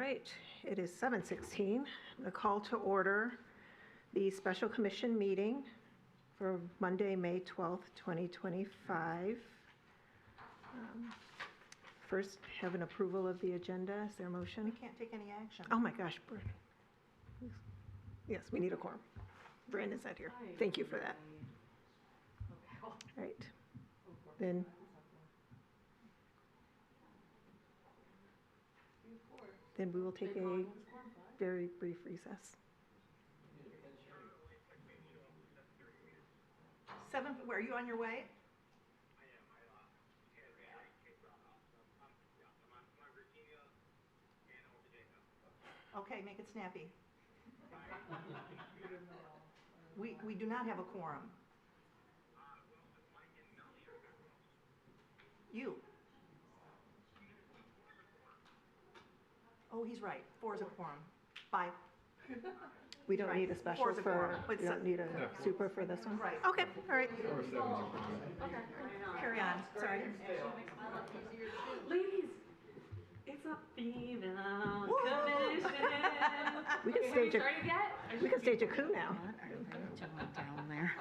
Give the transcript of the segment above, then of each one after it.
right, it is 7:16. The call to order the special commission meeting for Monday, May 12th, 2025. First, have an approval of the agenda. Is there a motion? We can't take any action. Oh my gosh, yes, we need a quorum. Brandon's not here. Thank you for that. All right, then. Then we will take a very brief recess. 7, where are you on your way? Okay, make it snappy. We do not have a quorum. You. Oh, he's right. 4 is a quorum. 5. We don't need a special 4 is a quorum. we don't need a super for this one? Right. Okay, all right. Okay. Carry on. Sorry. Ladies, it's a female commission. We can stage a coup now. Down there.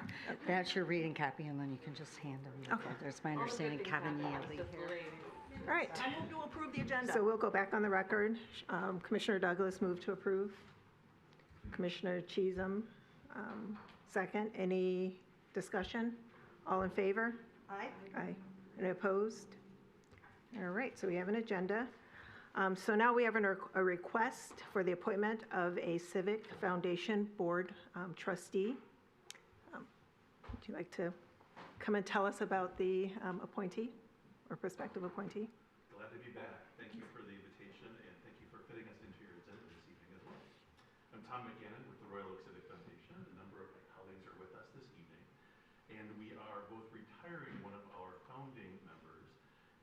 That's your reading copy, and then you can just hand them. Okay. There's my understanding, Kevin Neely here. All right. I move to approve the agenda. So we'll go back on the record. Commissioner Douglas moved to approve. Commissioner Cheatham, second. Any discussion? All in favor? Aye. Aye. Any opposed? All right, so we have an agenda. So now we have a request for the appointment of a Civic Foundation Board trustee. Would you like to come and tell us about the appointee or prospective appointee? Glad to be back. Thank you for the invitation, and thank you for fitting us into your agenda this evening as well. I'm Tom McGannon with the Royal Oak Civic Foundation. A number of my colleagues are with us this evening, and we are both retiring one of our founding members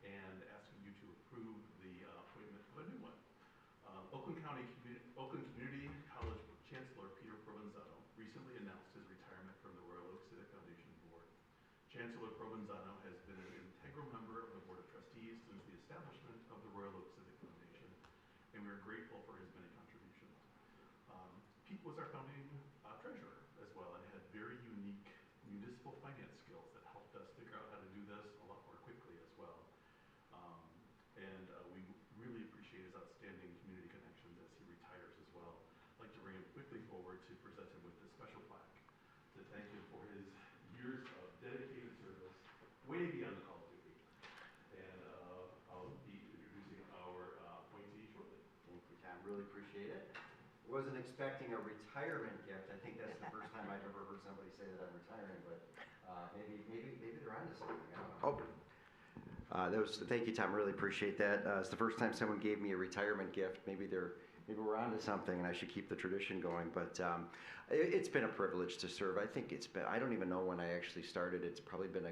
and asking you to approve the appointment of a new one. Oakland Community College Chancellor Peter Provenzano recently announced his retirement from the Royal Oak Civic Foundation Board. Chancellor Provenzano has been an integral member of the Board of Trustees since the establishment of the Royal Oak Civic Foundation, and we are grateful for his many contributions. Pete was our founding treasurer as well, and had very unique municipal finance skills that helped us figure out how to do this a lot more quickly as well. We really appreciate his outstanding community connections as he retires as well. I'd like to bring him quickly forward to present him with this special plaque to thank him for his years of dedicated service way beyond the call of duty. And I'll be introducing our appointee shortly. Thank you, Tom. Really appreciate it. Wasn't expecting a retirement gift. I think that's the first time I've ever heard somebody say that I'm retiring, but maybe they're onto something. I don't know. Thank you, Tom. Really appreciate that. It's the first time someone gave me a retirement gift. Maybe we're onto something, and I should keep the tradition going. But it's been a privilege to serve. I think I don't even know when I actually started. It's probably been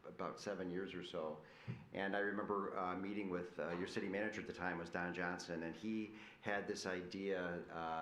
about 7 years or so. And I remember meeting with your city manager at the time was Don Johnson, and he had this idea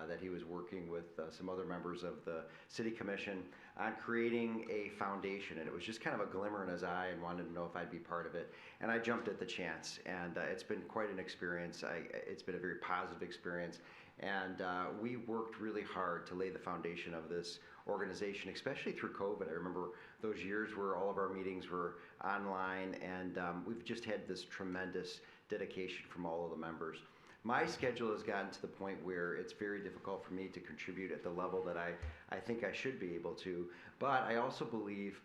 that he was working with some other members of the city commission on creating a foundation, and it was just kind of a glimmer in his eye, and wanted to know if I'd be part of it. And I jumped at the chance, and it's been quite an experience. It's been a very positive experience, and we worked really hard to lay the foundation of this organization, especially through COVID. I remember those years where all of our meetings were online, and we've just had this tremendous dedication from all of the members. My schedule has gotten to the point where it's very difficult for me to contribute at the level that I think I should be able to, but I also believe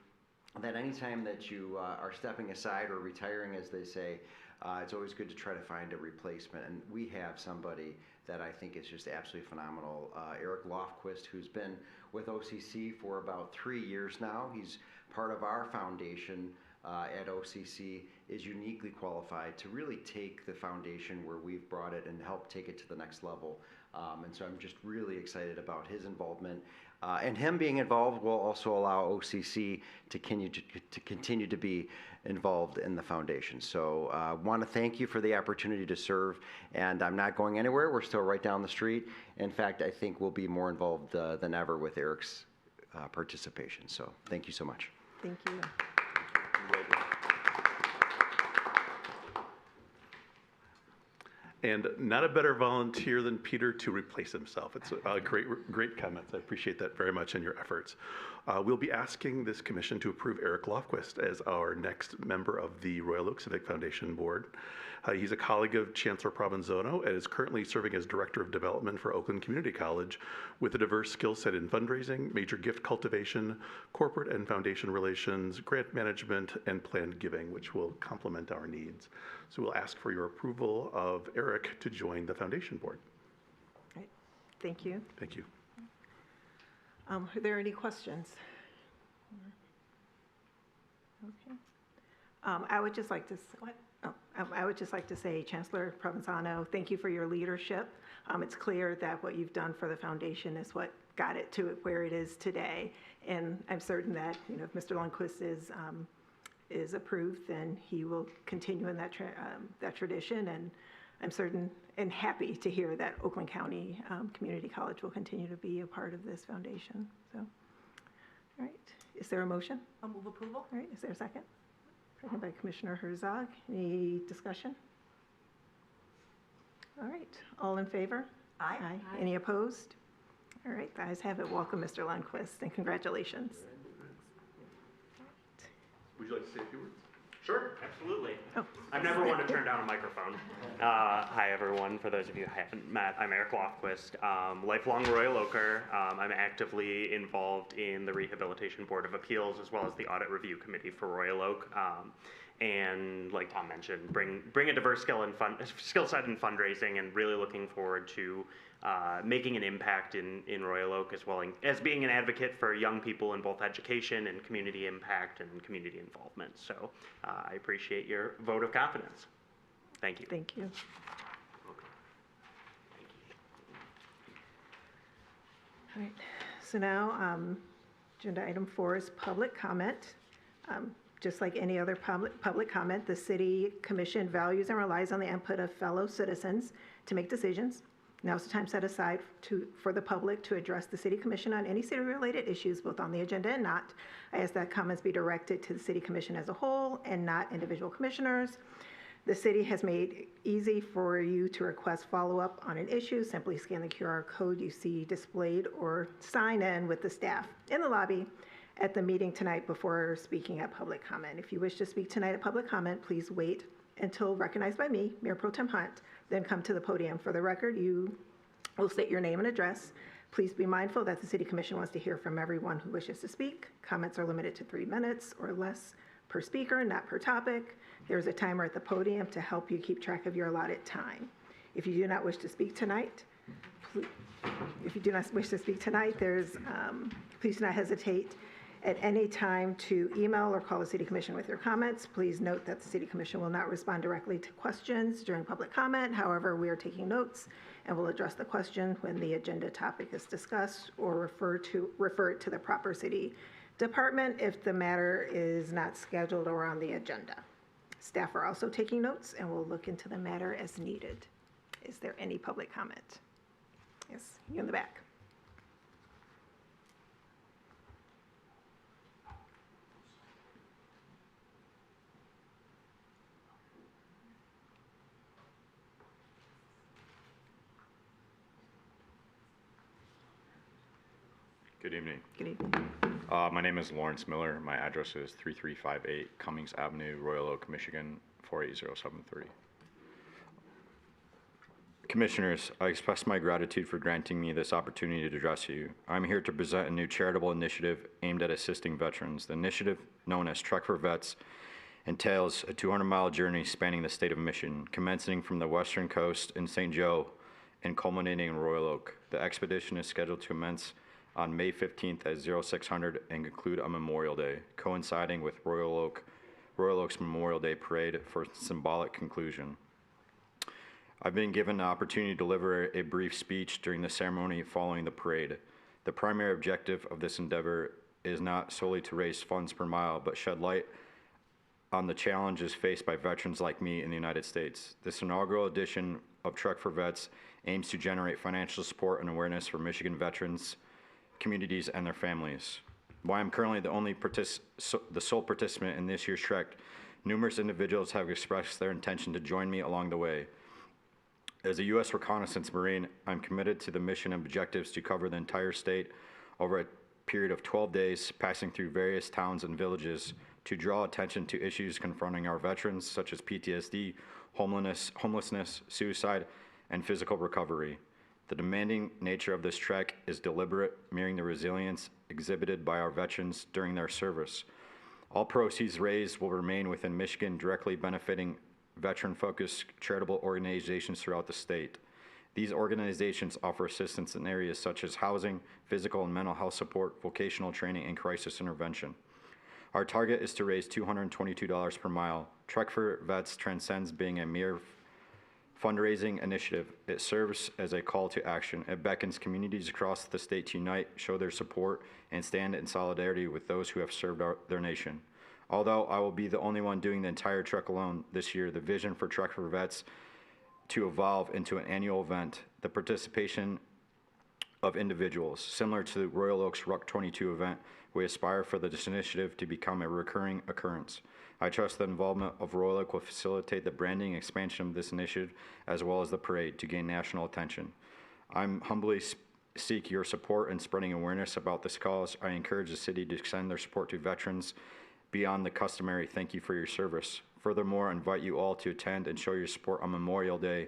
that anytime that you are stepping aside or retiring, as they say, it's always good to try to find a replacement, and we have somebody that I think is just absolutely phenomenal. Eric Lofquist, who's been with OCC for about 3 years now. He's part of our foundation at OCC, is uniquely qualified to really take the foundation where we've brought it and help take it to the next level. And so I'm just really excited about his involvement. And him being involved will also allow OCC to continue to be involved in the foundation. So I want to thank you for the opportunity to serve, and I'm not going anywhere. We're still right down the street. In fact, I think we'll be more involved than ever with Eric's participation. So thank you so much. Thank you. And not a better volunteer than Peter to replace himself. It's a great comments. I appreciate that very much in your efforts. We'll be asking this commission to approve Eric Lofquist as our next member of the Royal Oak Civic Foundation Board. He's a colleague of Chancellor Provenzano and is currently serving as Director of Development for Oakland Community College with a diverse skill set in fundraising, major gift cultivation, corporate and foundation relations, grant management, and planned giving, which will complement our needs. So we'll ask for your approval of Eric to join the foundation board. Right. Thank you. Thank you. Are there any questions? Okay. I would just like to, I would just like to say, Chancellor Provenzano, thank you for your leadership. It's clear that what you've done for the foundation is what got it to where it is today. And I'm certain that, if Mr. Lundquist is approved, then he will continue in that tradition. And I'm certain and happy to hear that Oakland County Community College will continue to be a part of this foundation. So, all right. Is there a motion? I'll move approval. All right. Is there a second? Second by Commissioner Herzog. Any discussion? All right. All in favor? Aye. Any opposed? All right. The ayes have it. Welcome, Mr. Lundquist, and congratulations. Would you like to say a few words? Sure, absolutely. Oh. I'm never one to turn down a microphone. Hi, everyone. For those of you who haven't met, I'm Eric Lofquist, lifelong Royal Oaker. I'm actively involved in the Rehabilitation Board of Appeals as well as the Audit Review Committee for Royal Oak. And like Tom mentioned, bring a diverse skill set in fundraising, and really looking forward to making an impact in Royal Oak, as well as being an advocate for young people in both education and community impact and community involvement. So I appreciate your vote of confidence. Thank you. Thank you. All right. So now, agenda item 4 is public comment. Just like any other public comment, the City Commission values and relies on the input of fellow citizens to make decisions. Now's the time set aside for the public to address the City Commission on any city-related issues, both on the agenda and not. I ask that comments be directed to the City Commission as a whole and not individual commissioners. The city has made it easy for you to request follow-up on an issue. Simply scan the QR code you see displayed or sign in with the staff in the lobby at the meeting tonight before speaking at public comment. If you wish to speak tonight at public comment, please wait until recognized by me, Mayor Pro Tem Hunt, then come to the podium. For the record, you will state your name and address. Please be mindful that the City Commission wants to hear from everyone who wishes to speak. Comments are limited to 3 minutes or less per speaker, not per topic. There's a timer at the podium to help you keep track of your allotted time. If you do not wish to speak tonight, please do not hesitate at any time to email or call the City Commission with your comments. Please note that the City Commission will not respond directly to questions during public comment. However, we are taking notes and will address the question when the agenda topic is discussed, or refer it to the proper city department if the matter is not scheduled or on the agenda. Staff are also taking notes and will look into the matter as needed. Is there any public comment? Yes, you in the back. Good evening. Good evening. My name is Lawrence Miller. My address is 3358 Cummings Avenue, Royal Oak, Michigan, 48073. Commissioners, I express my gratitude for granting me this opportunity to address you. I'm here to present a new charitable initiative aimed at assisting veterans. The initiative, known as Trek for Vets, entails a 200-mile journey spanning the state of Michigan, commencing from the western coast in St. Joe and culminating in Royal Oak. The expedition is scheduled to commence on May 15th at 0600 and conclude on Memorial Day, coinciding with Royal Oak's Memorial Day Parade for symbolic conclusion. I've been given the opportunity to deliver a brief speech during the ceremony following the parade. The primary objective of this endeavor is not solely to raise funds per mile, but shed light on the challenges faced by veterans like me in the United States. This inaugural edition of Trek for Vets aims to generate financial support and awareness for Michigan veterans, communities, and their families. While I'm currently the sole participant in this year's trek, numerous individuals have expressed their intention to join me along the way. As a U.S. Reconnaissance Marine, I'm committed to the mission and objectives to cover the entire state over a period of 12 days, passing through various towns and villages to draw attention to issues confronting our veterans, such as PTSD, homelessness, suicide, and physical recovery. The demanding nature of this trek is deliberate, mirroring the resilience exhibited by our veterans during their service. All proceeds raised will remain within Michigan, directly benefiting veteran-focused charitable organizations throughout the state. These organizations offer assistance in areas such as housing, physical and mental health support, vocational training, and crisis intervention. Our target is to raise $222 per mile. Trek for Vets transcends being a mere fundraising initiative. It serves as a call to action. It beckons communities across the state to unite, show their support, and stand in solidarity with those who have served their nation. Although I will be the only one doing the entire trek alone this year, the vision for Trek for Vets to evolve into an annual event, the participation of individuals. Similar to the Royal Oaks WROK 22 event, we aspire for this initiative to become a recurring occurrence. I trust the involvement of Royal Oak will facilitate the branding and expansion of this initiative, as well as the parade, to gain national attention. I'm humbly seek your support in spreading awareness about this cause. I encourage the city to extend their support to veterans beyond the customary thank you for your service. Furthermore, I invite you all to attend and show your support on Memorial Day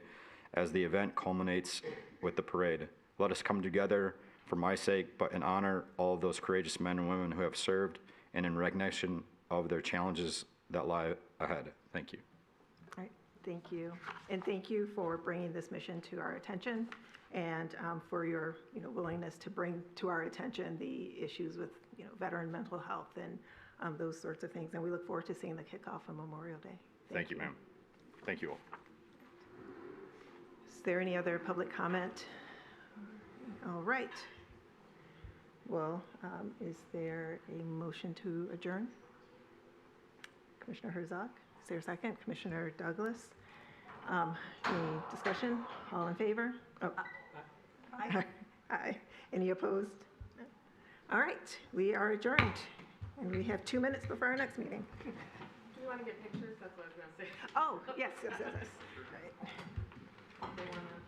as the event culminates with the parade. Let us come together for my sake, but in honor all of those courageous men and women who have served, and in recognition of their challenges that lie ahead. Thank you. All right, thank you. And thank you for bringing this mission to our attention, and for your willingness to bring to our attention the issues with veteran mental health and those sorts of things. And we look forward to seeing the kickoff on Memorial Day. Thank you, ma'am. Thank you all. Is there any other public comment? All right. Well, is there a motion to adjourn? Commissioner Herzog, is there a second? Commissioner Douglas? Any discussion? All in favor? Oh. Aye. Aye. Any opposed? No. All right, we are adjourned, and we have 2 minutes before our next meeting. Do you want to get pictures? That's what I was going to say. Oh, yes. Right. They want to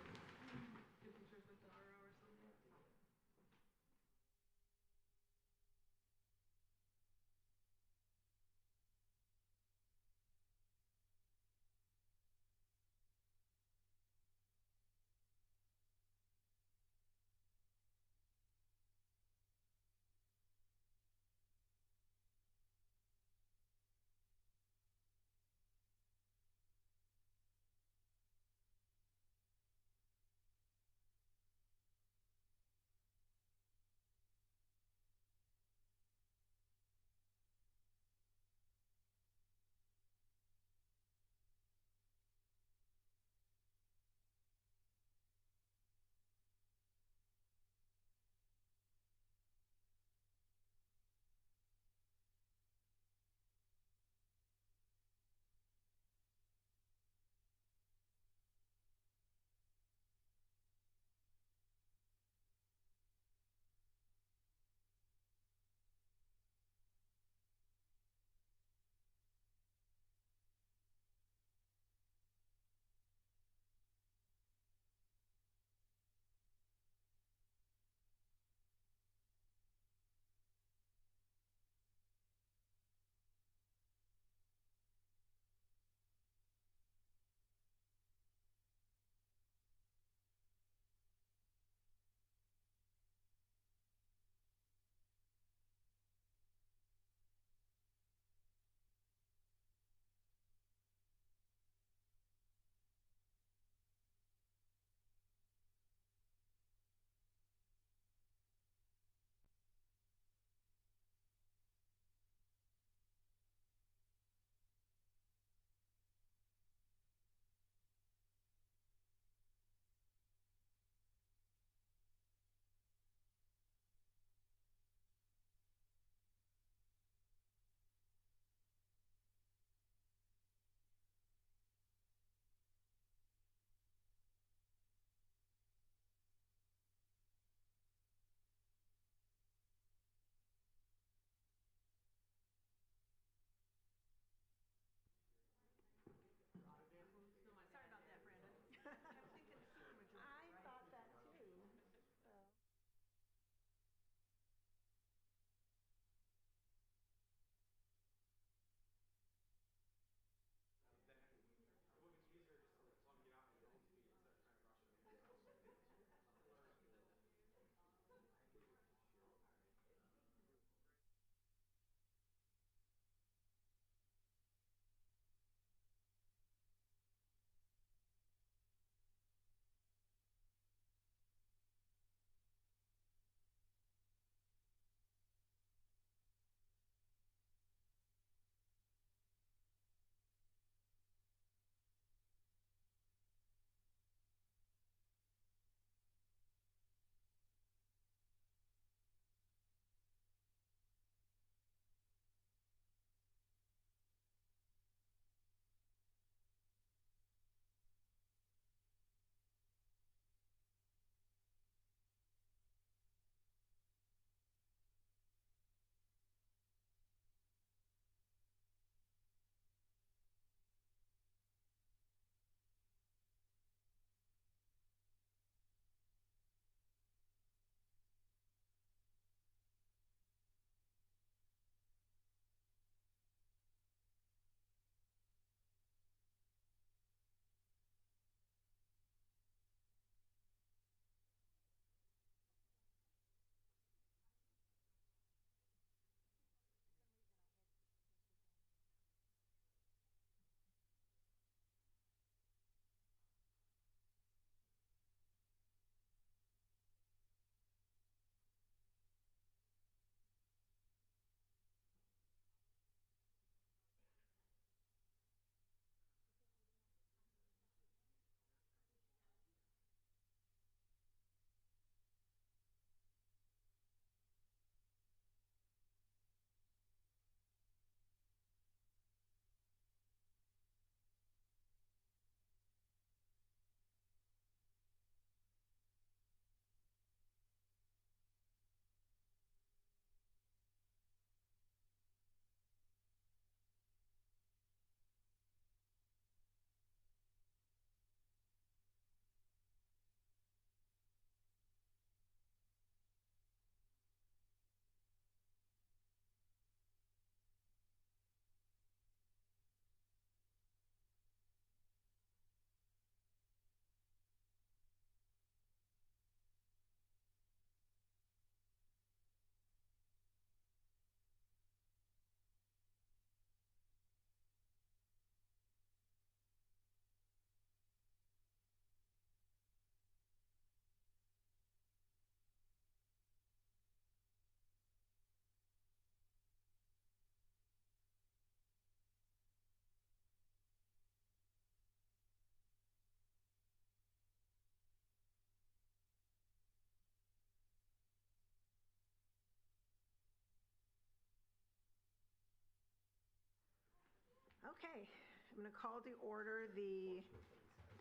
I'm going to call to order the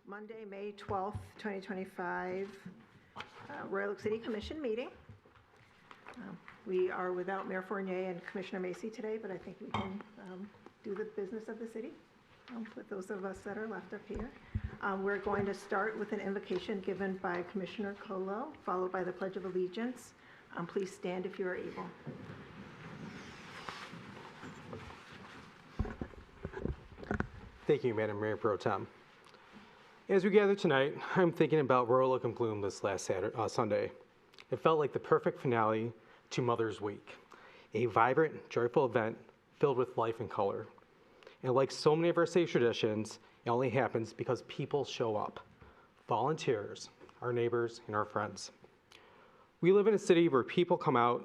Monday, May 12th, 2025 Royal Oak City Commission meeting. We are without Mayor Fournier and Commissioner Macy today, but I think we can do the business of the city with those of us that are left up here. We're going to start with an invocation given by Commissioner Colo, followed by the Pledge of Allegiance. Please stand if you are able. Thank you, Madam Mayor Pro Tem. As we gather tonight, I'm thinking about Royal Oak and Bloom this last Sunday. It felt like the perfect finale to Mother's Week, a vibrant, joyful event filled with life and color. And like so many of our safe traditions, it only happens because people show up, volunteers, our neighbors, and our friends. We live in a city where people come out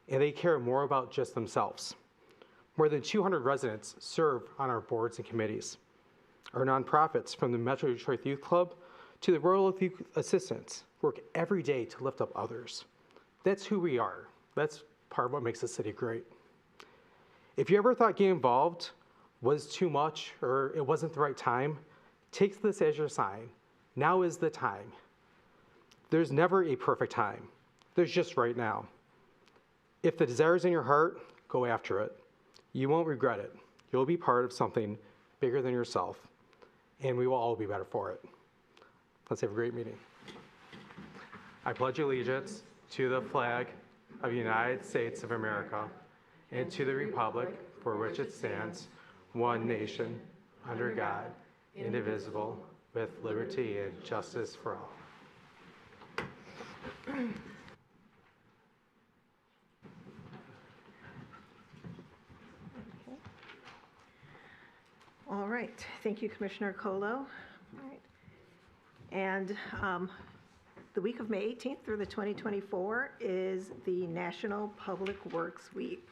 and they care more about just themselves. More than 200 residents serve on our boards and committees. Our nonprofits, from the Metro Detroit Youth Club to the Royal Oak Youth Assistants, work every day to lift up others. That's who we are. That's part of what makes the city great. If you ever thought getting involved was too much or it wasn't the right time, take this as your sign. Now is the time. There's never a perfect time. There's just right now. If the desire is in your heart, go after it. You won't regret it. You'll be part of something bigger than yourself, and we will all be better for it. Let's have a great meeting. I pledge allegiance to the flag of the United States of America and to the republic for which it stands, one nation, under God, indivisible, with liberty and justice for all. All right, thank you, Commissioner Colo. All right. And the week of May 18th through the 2024 is the National Public Works Week.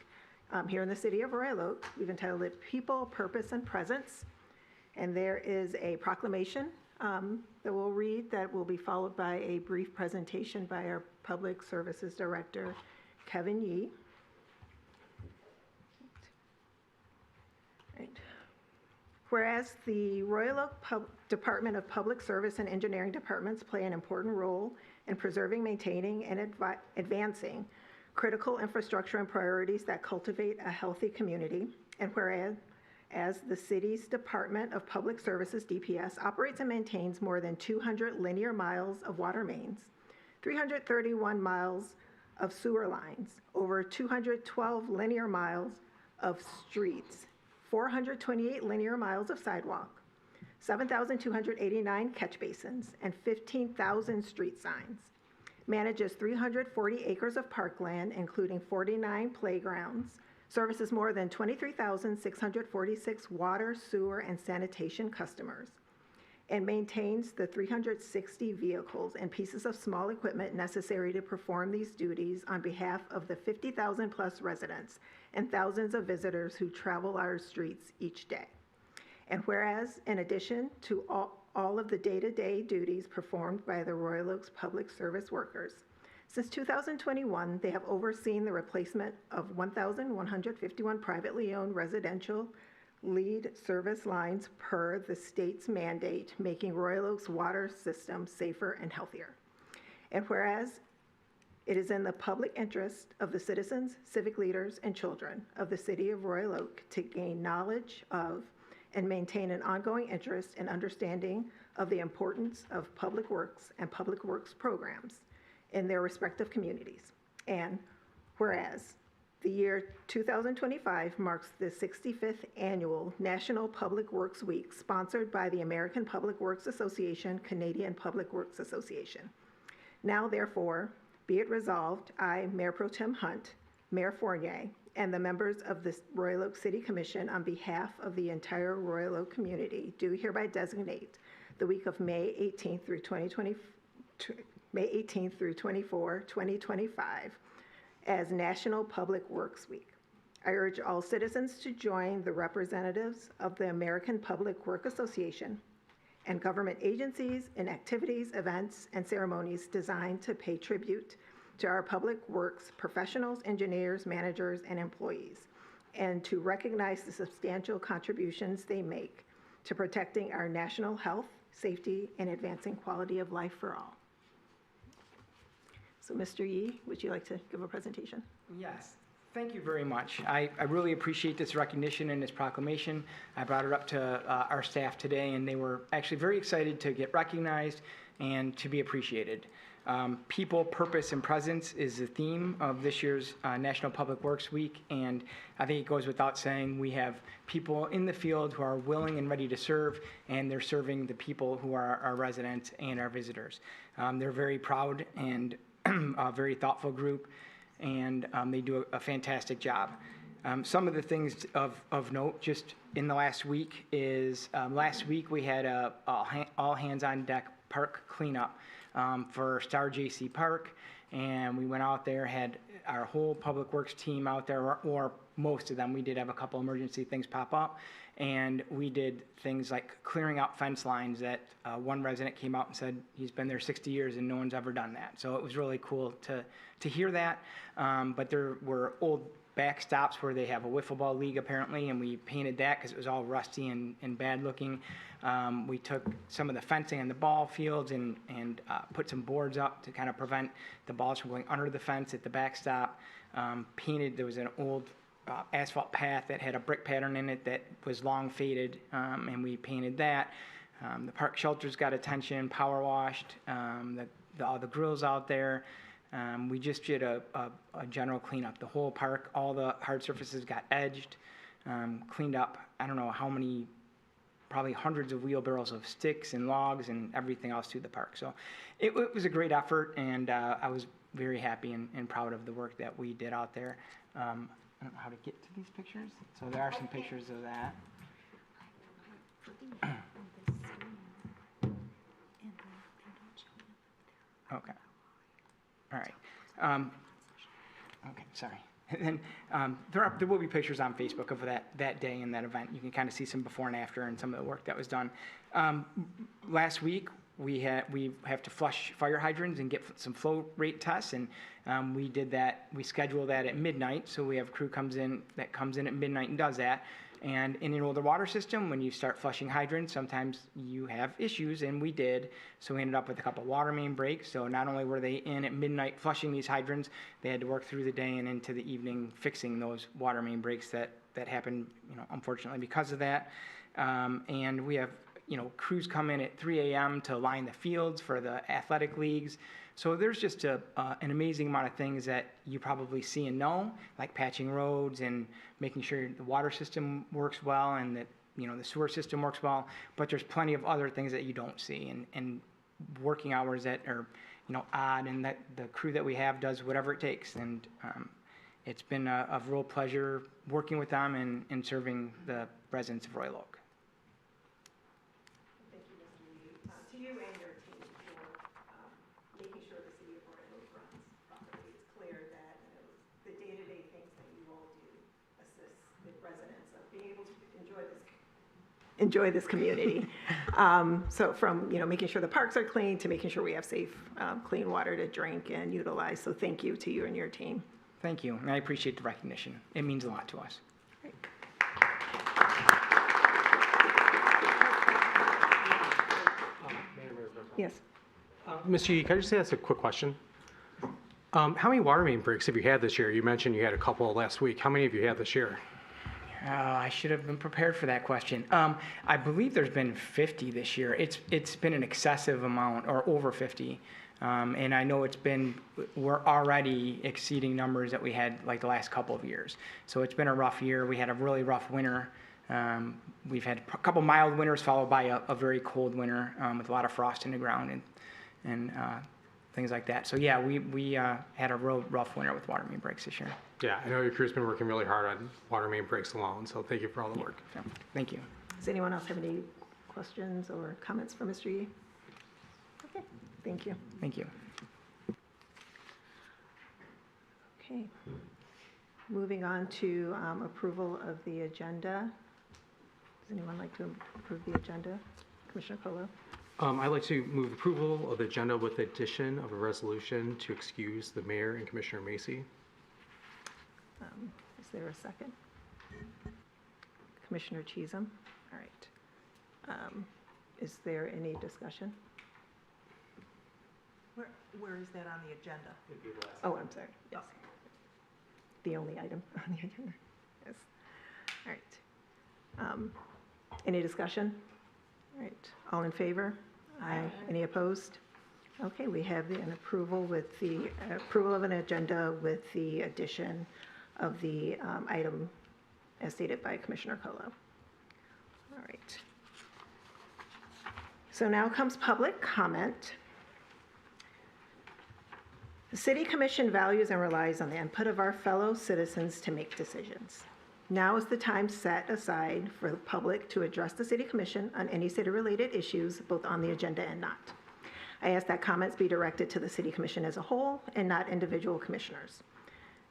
Here in the city of Royal Oak, we've entitled it People, Purpose, and Presence. And there is a proclamation that we'll read that will be followed by a brief presentation by our Public Services Director, Kevin Yee. Right. Whereas the Royal Oak Department of Public Service and Engineering departments play an important role in preserving, maintaining, and advancing critical infrastructure and priorities that cultivate a healthy community, and whereas the city's Department of Public Services, DPS, operates and maintains more than 200 linear miles of water mains, 331 miles of sewer lines, over 212 linear miles of streets, 428 linear miles of sidewalk, 7,289 catch basins, and 15,000 street signs. Manages 340 acres of parkland, including 49 playgrounds, services more than 23,646 water, sewer, and sanitation customers, and maintains the 360 vehicles and pieces of small equipment necessary to perform these duties on behalf of the 50,000 plus residents and thousands of visitors who travel our streets each day. And whereas, in addition to all of the day-to-day duties performed by the Royal Oaks Public Service workers, since 2021, they have overseen the replacement of 1,151 privately owned residential lead service lines per the state's mandate, making Royal Oak's water system safer and healthier. And whereas it is in the public interest of the citizens, civic leaders, and children of the city of Royal Oak to gain knowledge of and maintain an ongoing interest and understanding of the importance of public works and public works programs in their respective communities. And whereas the year 2025 marks the 65th annual National Public Works Week, sponsored by the American Public Works Association, Canadian Public Works Association. Now, therefore, be it resolved, I, Mayor Pro Tem Hunt, Mayor Fournier, and the members of the Royal Oak City Commission on behalf of the entire Royal Oak community do hereby designate the week of May 18th through 24, 2025 as National Public Works Week. I urge all citizens to join the representatives of the American Public Works Association and government agencies in activities, events, and ceremonies designed to pay tribute to our public works professionals, engineers, managers, and employees, and to recognize the substantial contributions they make to protecting our national health, safety, and advancing quality of life for all. So Mr. Yee, would you like to give a presentation? Yes, thank you very much. I really appreciate this recognition and this proclamation. I brought it up to our staff today, and they were actually very excited to get recognized and to be appreciated. People, purpose, and presence is the theme of this year's National Public Works Week, and I think it goes without saying we have people in the field who are willing and ready to serve, and they're serving the people who are our residents and our visitors. They're very proud and a very thoughtful group, and they do a fantastic job. Some of the things of note just in the last week is last week we had a all hands on deck park cleanup for Star JC Park, and we went out there, had our whole Public Works team out there, or most of them. We did have a couple emergency things pop up, and we did things like clearing out fence lines that one resident came out and said he's been there 60 years and no one's ever done that. So it was really cool to hear that. But there were old backstops where they have a wiffle ball league apparently, and we painted that because it was all rusty and bad looking. We took some of the fencing in the ball fields and put some boards up to kind of prevent the balls from going under the fence at the backstop. Painted, there was an old asphalt path that had a brick pattern in it that was long faded, and we painted that. The park shelters got attention, power washed, all the grills out there. We just did a general cleanup. The whole park, all the hard surfaces got edged, cleaned up. I don't know how many, probably hundreds of wheelbarrows of sticks and logs and everything else through the park. So it was a great effort, and I was very happy and proud of the work that we did out there. I don't know how to get to these pictures. So there are some pictures of that. Okay. All right. Okay, sorry. And then there will be pictures on Facebook of that day and that event. You can kind of see some before and after and some of the work that was done. Last week, we have to flush fire hydrants and get some flow rate tests, and we did that. We scheduled that at midnight, so we have a crew comes in at midnight and does that. And in an older water system, when you start flushing hydrants, sometimes you have issues, and we did. So we ended up with a couple water main breaks. So not only were they in at midnight flushing these hydrants, they had to work through the day and into the evening fixing those water main breaks that happened, unfortunately because of that. And we have, crews come in at 3 a.m. to line the fields for the athletic leagues. So there's just an amazing amount of things that you probably see and know, like patching roads and making sure the water system works well and that the sewer system works well. But there's plenty of other things that you don't see, and working hours that are odd, and that the crew that we have does whatever it takes. And it's been a real pleasure working with them and serving the residents of Royal Oak. Thank you, Mr. Yee. To you and your team for making sure the city of Royal Oak runs properly. It's clear that the day-to-day things that you all do assist the residents of being able to enjoy this community. So from making sure the parks are clean to making sure we have safe, clean water to drink and utilize. So thank you to you and your team. Thank you, and I appreciate the recognition. It means a lot to us. Great. Yes. Mr. Yee, can I just ask a quick question? How many water main breaks have you had this year? You mentioned you had a couple last week. How many have you had this year? I should have been prepared for that question. I believe there's been 50 this year. It's been an excessive amount, or over 50. And I know we're already exceeding numbers that we had like the last couple of years. So it's been a rough year. We had a really rough winter. We've had a couple mild winters followed by a very cold winter with a lot of frost in the ground and things like that. So yeah, we had a real rough winter with water main breaks this year. Yeah, I know your crew's been working really hard on water main breaks alone, so thank you for all the work. So, thank you. Does anyone else have any questions or comments for Mr. Yee? Okay, thank you. Thank you. Okay. Moving on to approval of the agenda. Does anyone like to approve the agenda? Commissioner Colo? I'd like to move approval of the agenda with the addition of a resolution to excuse the mayor and Commissioner Macy. Is there a second? Commissioner Cheatham? All Is there any discussion? Where is that on the agenda? Oh, I'm sorry, yes. The only item on the agenda, yes. All right. Any discussion? All right, all in favor? Aye. Any opposed? Okay, we have an approval with the approval of an agenda with the addition of the item as stated by Commissioner Colo. All right. So now comes public comment. The City Commission values and relies on the input of our fellow citizens to make decisions. Now is the time set aside for the public to address the City Commission on any city-related issues, both on the agenda and not. I ask that comments be directed to the City Commission as a whole and not individual commissioners.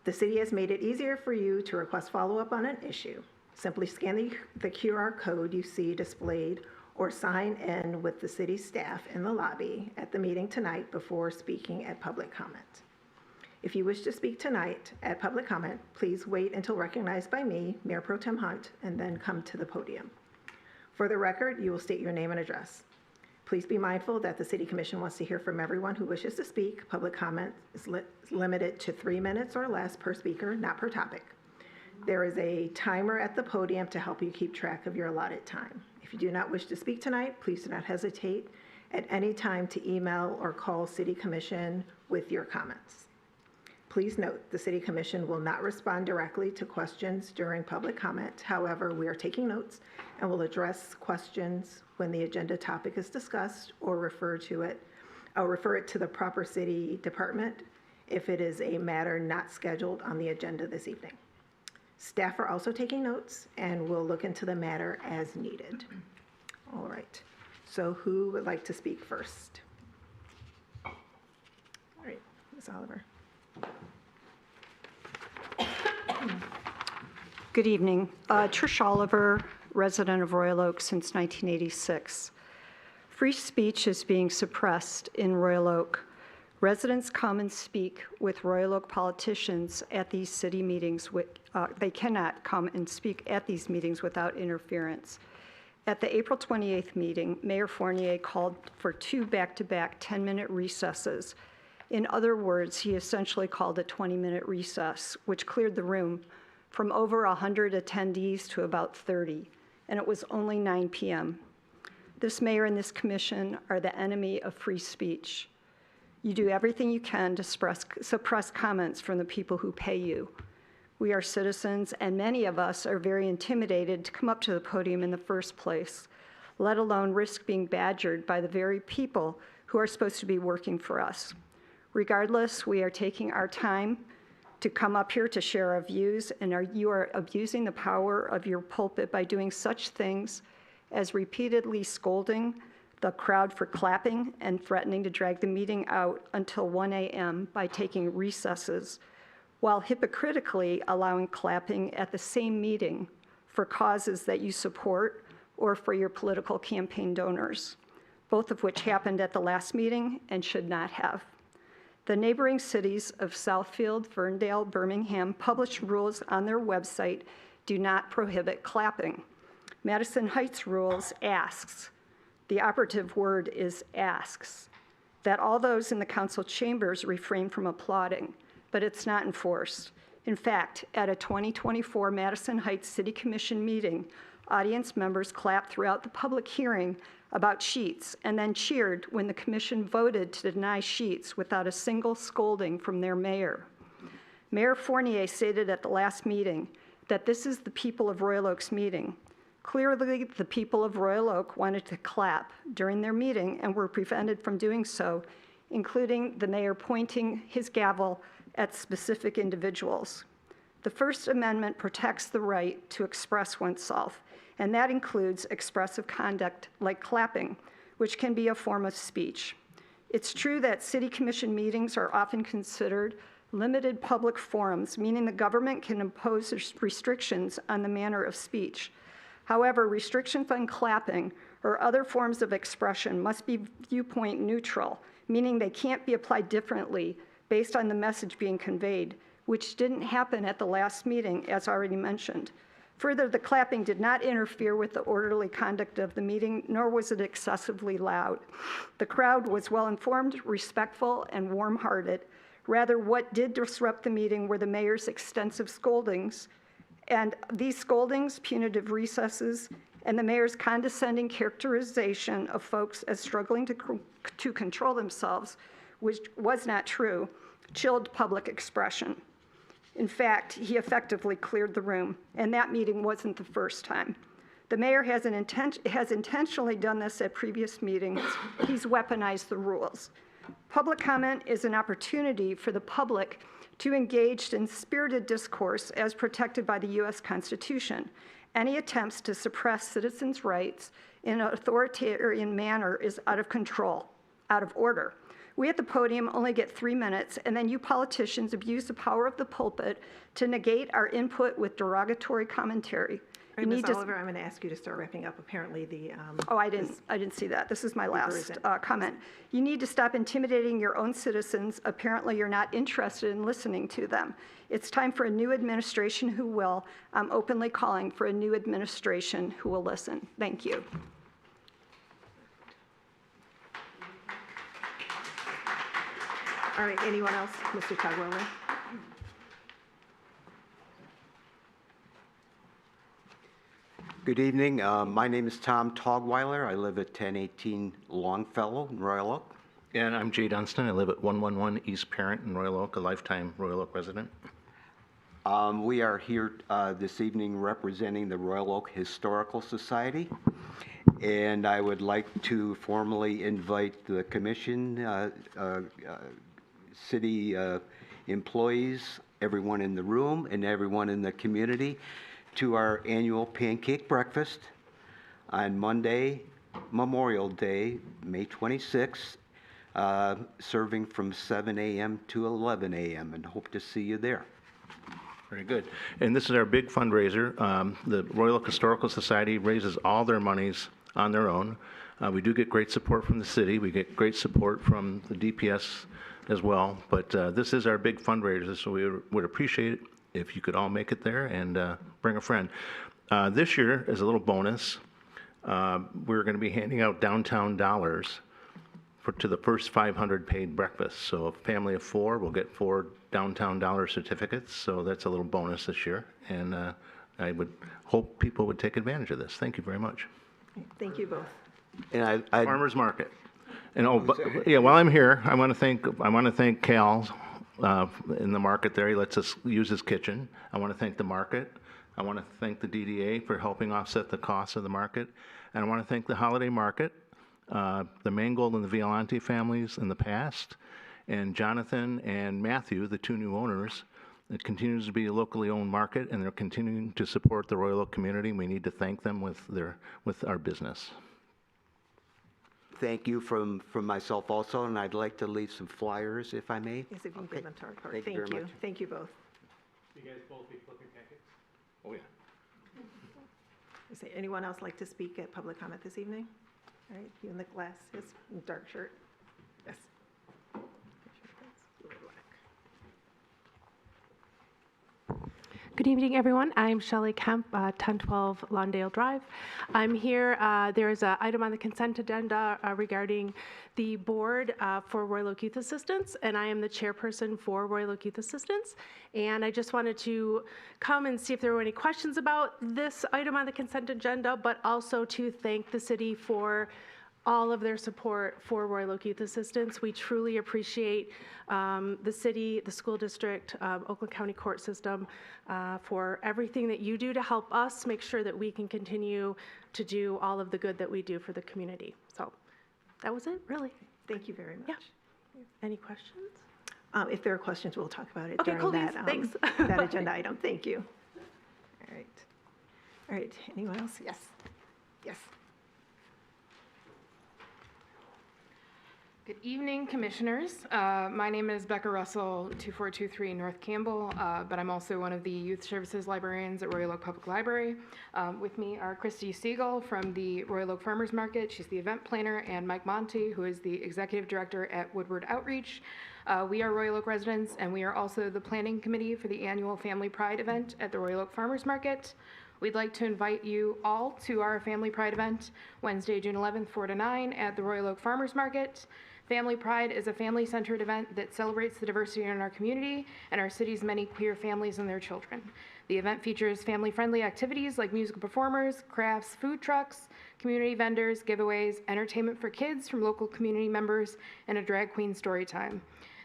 The city has made it easier for you to request follow-up on an issue. Simply scan the QR code you see displayed or sign in with the city staff in the lobby at the meeting tonight before speaking at public comment. If you wish to speak tonight at public comment, please wait until recognized by me, Mayor Pro Tem Hunt, and then come to the podium. For the record, you will state your name and address. Please be mindful that the City Commission wants to hear from everyone who wishes to speak. Public comment is limited to 3 minutes or less per speaker, not per topic. There is a timer at the podium to help you keep track of your allotted time. If you do not wish to speak tonight, please do not hesitate at any time to email or call City Commission with your comments. Please note, the City Commission will not respond directly to questions during public comment. However, we are taking notes and will address questions when the agenda topic is discussed or refer it to the proper city department if it is a matter not scheduled on the agenda this evening. Staff are also taking notes and will look into the matter as needed. All right, so who would like to speak first? All right, Ms. Oliver. Good evening. Trish Oliver, resident of Royal Oak since 1986. Free speech is being suppressed in Royal Oak. Residents come and speak with Royal Oak politicians at these city meetings. They cannot come and speak at these meetings without interference. At the April 28th meeting, Mayor Fournier called for 2 back-to-back 10-minute recesses. In other words, he essentially called a 20-minute recess, which cleared the room from over 100 attendees to about 30, and it was only 9 p.m. This mayor and this commission are the enemy of free speech. You do everything you can to suppress comments from the people who pay you. We are citizens, and many of us are very intimidated to come up to the podium in the first place, let alone risk being badgered by the very people who are supposed to be working for us. Regardless, we are taking our time to come up here to share our views, and you are abusing the power of your pulpit by doing such things as repeatedly scolding the crowd for clapping and threatening to drag the meeting out until 1 a.m. by taking recesses, while hypocritically allowing clapping at the same meeting for causes that you support or for your political campaign donors, both of which happened at the last meeting and should not have. The neighboring cities of Southfield, Ferndale, Birmingham publish rules on their website do not prohibit clapping. Madison Heights rules asks, the operative word is asks, that all those in the council chambers refrain from applauding, but it's not enforced. In fact, at a 2024 Madison Heights City Commission meeting, audience members clapped throughout the public hearing about sheets and then cheered when the commission voted to deny sheets without a single scolding from their mayor. Mayor Fournier stated at the last meeting that this is the people of Royal Oak's meeting. Clearly, the people of Royal Oak wanted to clap during their meeting and were prevented from doing so, including the mayor pointing his gavel at specific individuals. The First Amendment protects the right to express oneself, and that includes expressive conduct like clapping, which can be a form of speech. It's true that city commission meetings are often considered limited public forums, meaning the government can impose restrictions on the manner of speech. However, restrictions on clapping or other forms of expression must be viewpoint neutral, meaning they can't be applied differently based on the message being conveyed, which didn't happen at the last meeting, as already mentioned. Further, the clapping did not interfere with the orderly conduct of the meeting, nor was it excessively loud. The crowd was well-informed, respectful, and warm-hearted. Rather, what did disrupt the meeting were the mayor's extensive scoldings, and these scoldings, punitive recesses, and the mayor's condescending characterization of folks as struggling to control themselves, which was not true, chilled public expression. In fact, he effectively cleared the room, and that meeting wasn't the first time. The mayor has intentionally done this at previous meetings. He's weaponized the rules. Public comment is an opportunity for the public to engage in spirited discourse as protected by the U.S. Constitution. Any attempts to suppress citizens' rights in an authoritarian manner is out of control, out of order. We at the podium only get 3 minutes, and then you politicians abuse the power of the pulpit to negate our input with derogatory commentary. All right, Ms. Oliver, I'm going to ask you to start wrapping up. Apparently, the Oh, I didn't see that. This is my last comment. You need to stop intimidating your own citizens. Apparently, you're not interested in listening to them. It's time for a new administration who will. I'm openly calling for a new administration who will listen. Thank you. All right, anyone else? Mr. Tugwiller? Good evening. My name is Tom Togweiler. I live at 1018 Longfellow in Royal Oak. And I'm Jay Dunstan. I live at 111 East Parent in Royal Oak, a lifetime Royal Oak resident. We are here this evening representing the Royal Oak Historical Society. And I would like to formally invite the commission, city employees, everyone in the room, and everyone in the community to our annual pancake breakfast on Monday, Memorial Day, May 26th, serving from 7 a.m. to 11 a.m. and hope to see you there. Very good. And this is our big fundraiser. The Royal Oak Historical Society raises all their monies on their own. We do get great support from the city. We get great support from the DPS as well. But this is our big fundraiser, so we would appreciate it if you could all make it there and bring a friend. This year, as a little bonus, we're going to be handing out downtown dollars to the first 500 paid breakfasts. So a family of 4 will get 4 downtown dollar certificates. So that's a little bonus this year. And I would hope people would take advantage of this. Thank you very much. Thank you both. And Farmers Market. And yeah, while I'm here, I want to thank Cal in the market there. He lets us use his kitchen. I want to thank the market. I want to thank the DDA for helping offset the costs of the market. And I want to thank the holiday market, the Mangold and the Violante families in the past, and Jonathan and Matthew, the 2 new owners. It continues to be a locally owned market, and they're continuing to support the Royal Oak community. We need to thank them with our business. thank you from myself also, and I'd like to leave some flyers if I may. Yes, if you can give them to our clerk. Thank you very much. Thank you both. You guys both be flipping pancakes? Oh, yeah. Is there anyone else like to speak at public comment this evening? All right, you in the glasses, dark shirt. Yes. Good evening, everyone. I'm Shelley Kemp, 1012 Lawndale Drive. I'm here. There is an item on the consent agenda regarding the board for Royal Oak Youth Assistance, and I am the chairperson for Royal Oak Youth Assistance. And I just wanted to come and see if there were any questions about this item on the consent agenda, but also to thank the city for all of their support for Royal Oak Youth Assistance. We truly appreciate the city, the school district, Oakland County Court System for everything that you do to help us make sure that we can continue to do all of the good that we do for the community. So that was it, really. Thank you very much. Yeah. Any questions? If there are questions, we'll talk about it Okay, during cool, that, thanks. that agenda item. Thank you. All right. All right, anyone else? Yes. Yes. Good evening, commissioners. My name is Becca Russell, 2423 North Campbell, but I'm also one of the youth services librarians at Royal Oak Public Library. With me are Christy Siegel from the Royal Oak Farmers Market. She's the event planner, and Mike Monty, who is the executive director at Woodward Outreach. We are Royal Oak residents, and we are also the planning committee for the annual Family Pride event at the Royal Oak Farmers Market. We'd like to invite you all to our Family Pride event, Wednesday, June 11th, 4 to 9, at the Royal Oak Farmers Market. Family Pride is a family-centered event that celebrates the diversity in our community and our city's many queer families and their children. The event features family-friendly activities like musical performers, crafts, food trucks, community vendors, giveaways, entertainment for kids from local community members, and a drag queen story time.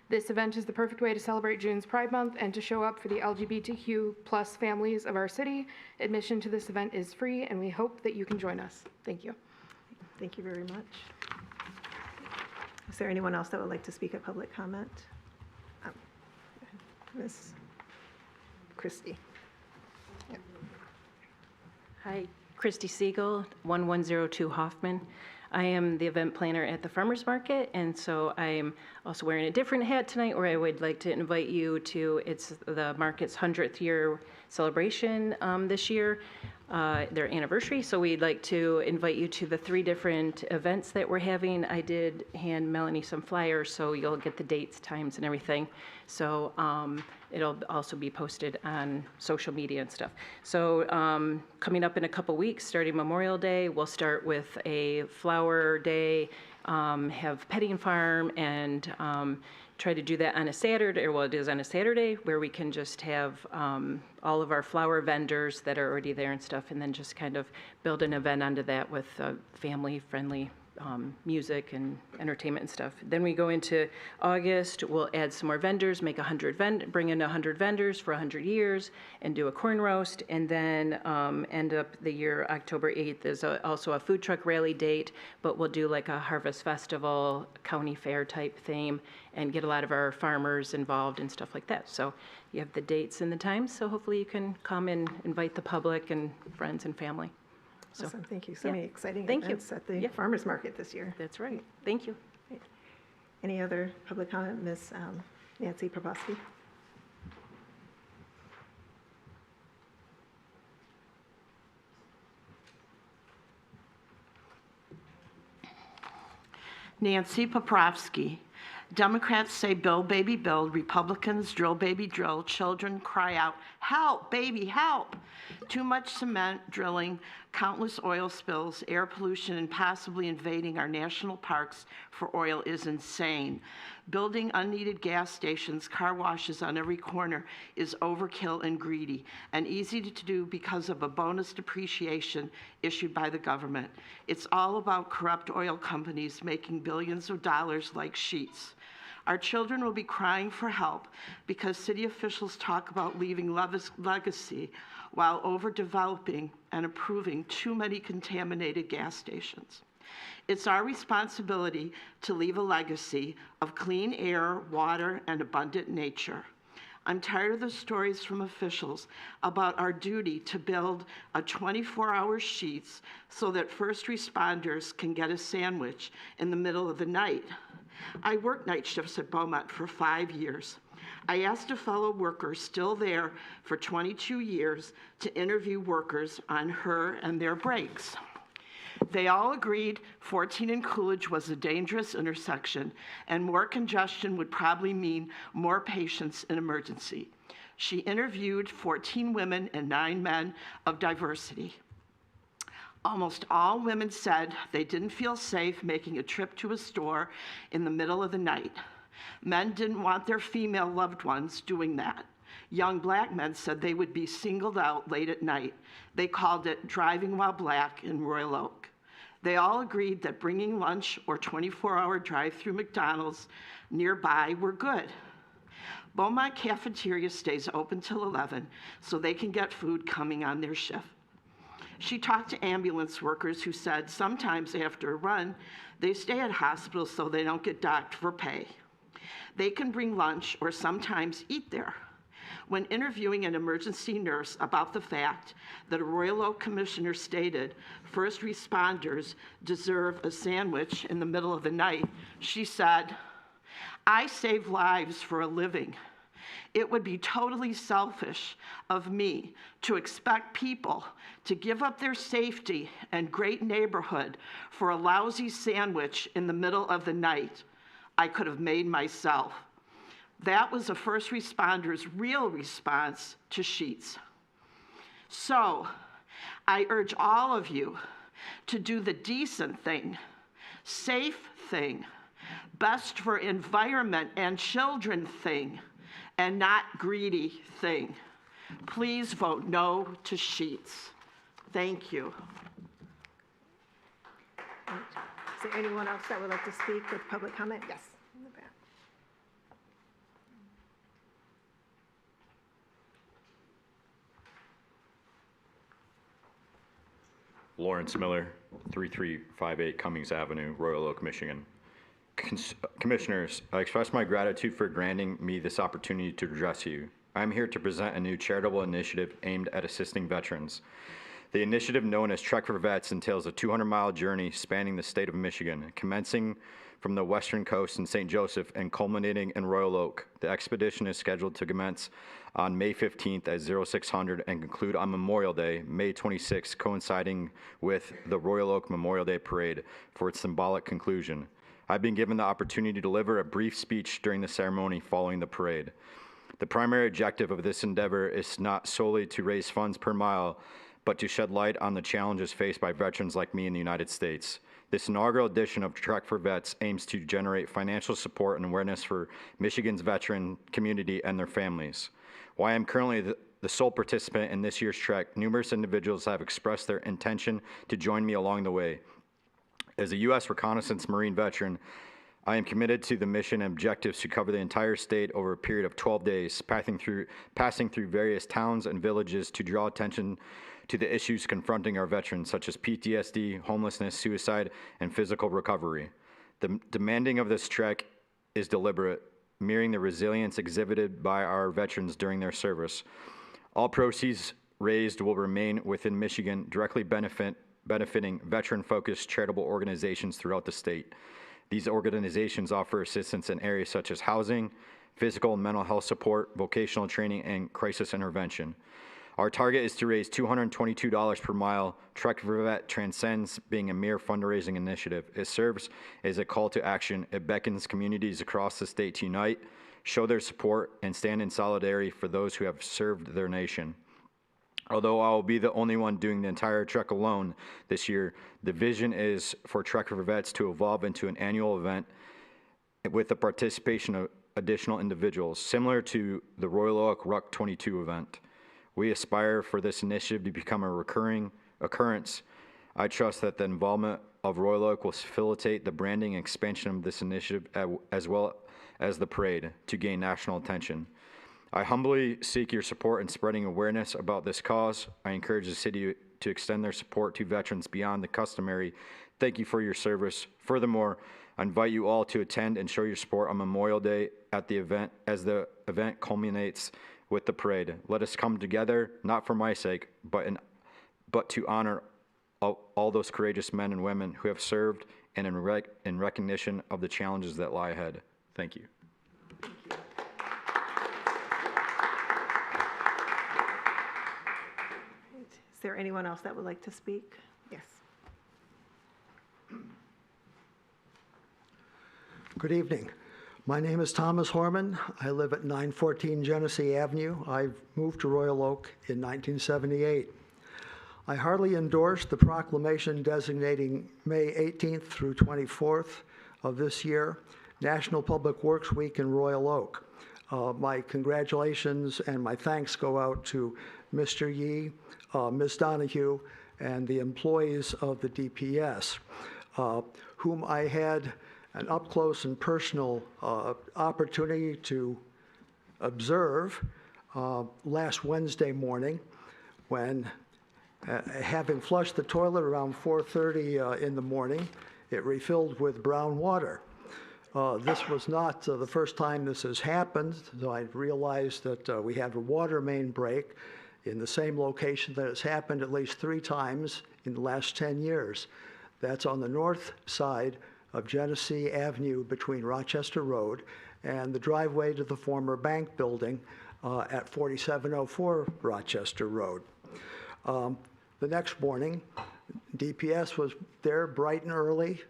This event is the perfect way to celebrate June's Pride Month and to show up for the LGBTQ+ families of our city. Admission to this event is free, and we hope that you can join us. Thank you. Thank you very much. Is there anyone else that would like to speak at public comment? Ms. Christie. Hi, Christy Siegel, 1102 Hoffman. I am the event planner at the Farmers Market, and so I'm also wearing a different hat tonight, where I would like to invite you to, it's the market's 100th year celebration this year, their anniversary, so we'd like to invite you to the 3 different events that we're having. I did hand Melanie some flyers, so you'll get the dates, times, and everything. So it'll also be posted on social media and stuff. So coming up in a couple weeks, starting Memorial Day, we'll start with a flower day, have petting farm, and try to do that on a Saturday, or well, it is on a Saturday, where we can just have all of our flower vendors that are already there and stuff, and then just kind of build an event onto that with family-friendly music and entertainment and stuff. Then we go into August, we'll add some more vendors, make 100 bring in 100 vendors for 100 years, and do a corn roast, and then end up the year October 8th is also a food truck rally date, but we'll do like a harvest festival, county fair type theme, and get a lot of our farmers involved and stuff like that. So you have the dates and the times, so hopefully you can come and invite the public and friends and family. So, Awesome, thank you. So yeah. many exciting Thank you. events at the Yeah. Farmers Market this year. That's right. Thank you. Any other public comment? Ms. Nancy Probosky. Nancy Poprovsky. Democrats say build, baby, build. Republicans drill, baby, drill. Children cry out, help, baby, help. Too much cement drilling, countless oil spills, air pollution, and possibly invading our national parks for oil is insane. Building unneeded gas stations, car washes on every corner is overkill and greedy, and easy to do because of a bonus depreciation issued by the government. It's all about corrupt oil companies making billions of dollars like Sheetz. Our children will be crying for help because city officials talk about leaving legacy while overdeveloping and approving too many contaminated gas stations. It's our responsibility to leave a legacy of clean air, water, and abundant nature. I'm tired of the stories from officials about our duty to build a 24-hour Sheetz so that first responders can get a sandwich in the middle of the night. I worked night shifts at Beaumont for 5 years. I asked a fellow worker still there for 22 years to interview workers on her and their breaks. They all agreed 14 and Coolidge was a dangerous intersection, and more congestion would probably mean more patients in emergency. She interviewed 14 women and 9 men of diversity. Almost all women said they didn't feel safe making a trip to a store in the middle of the night. Men didn't want their female loved ones doing that. Young black men said they would be singled out late at night. They called it driving while black in Royal Oak. They all agreed that bringing lunch or 24-hour drive-through McDonald's nearby were good. Beaumont Cafeteria stays open till 11 so they can get food coming on their shift. She talked to ambulance workers who said sometimes after a run, they stay at hospitals so they don't get docked for pay. They can bring lunch or sometimes eat there. When interviewing an emergency nurse about the fact that a Royal Oak commissioner stated first responders deserve a sandwich in the middle of the night, she said, "I save lives for a living. It would be totally selfish of me to expect people to give up their safety and great neighborhood for a lousy sandwich in the middle of the night I could have made myself." That was a first responder's real response to Sheetz. So, I urge all of you to do the decent thing, safe thing, best for environment and children thing, and not greedy thing. Please vote no to sheets. Thank you. Is there anyone else that would like to speak with public comment? Yes. In the back. Lawrence Miller, 3358 Cummings Avenue, Royal Oak, Michigan. Commissioners, I express my gratitude for granting me this opportunity to address you. I am here to present a new charitable initiative aimed at assisting veterans. The initiative, known as Trek for Vets, entails a 200-mile journey spanning the state of Michigan, commencing from the western coast in St. Joseph and culminating in Royal Oak. The expedition is scheduled to commence on May 15th at 0600 and conclude on Memorial Day, May 26th, coinciding with the Royal Oak Memorial Day Parade for its symbolic conclusion. I've been given the opportunity to deliver a brief speech during the ceremony following the parade. The primary objective of this endeavor is not solely to raise funds per mile, but to shed light on the challenges faced by veterans like me in the United States. This inaugural edition of Trek for Vets aims to generate financial support and awareness for Michigan's veteran community and their families. While I am currently the sole participant in this year's trek, numerous individuals have expressed their intention to join me along the way. As a U.S. Reconnaissance Marine veteran, I am committed to the mission and objectives to cover the entire state over a period of 12 days, passing through various towns and villages to draw attention to the issues confronting our veterans, such as PTSD, homelessness, suicide, and physical recovery. The demanding of this trek is deliberate, mirroring the resilience exhibited by our veterans during their service. All proceeds raised will remain within Michigan, directly benefiting veteran-focused charitable organizations throughout the state. These organizations offer assistance in areas such as housing, physical and mental health support, vocational training, and crisis intervention. Our target is to raise $222 per mile. Trek for Vet transcends being a mere fundraising initiative. It serves as a call to action. It beckons communities across the state to unite, show their support, and stand in solidarity for those who have served their nation. Although I will be the only one doing the entire trek alone this year, the vision is for Trek for Vets to evolve into an annual event with the participation of additional individuals, similar to the Royal Oak WROK 22 event. We aspire for this initiative to become a recurring occurrence. I trust that the involvement of Royal Oak will facilitate the branding and expansion of this initiative as well as the parade to gain national attention. I humbly seek your support in spreading awareness about this cause. I encourage the city to extend their support to veterans beyond the customary thank you for your service. Furthermore, I invite you all to attend and show your support on Memorial Day at the event as the event culminates with the parade. Let us come together, not for my sake, but to honor all those courageous men and women who have served and in recognition of the challenges that lie ahead. Thank you. Is there anyone else that would like to speak? Yes. Good evening. My name is Thomas Horman. I live at 914 Genesee Avenue. I moved to Royal Oak in 1978. I heartily endorse the proclamation designating May 18th through 24th of this year National Public Works Week in Royal Oak. My congratulations and my thanks go out to Mr. Yee, Ms. Donahue, and the employees of the DPS, whom I had an up-close and personal opportunity to observe last Wednesday morning when, having flushed the toilet around 4:30 in the morning, it refilled with brown water. This was not the first time this has happened, so I realized that we have a water main break in the same location that has happened at least 3 times in the last 10 years. That's on the north side of Genesee Avenue between Rochester Road and the driveway to the former bank building at 4704 Rochester Road. The next morning, DPS was there bright and early,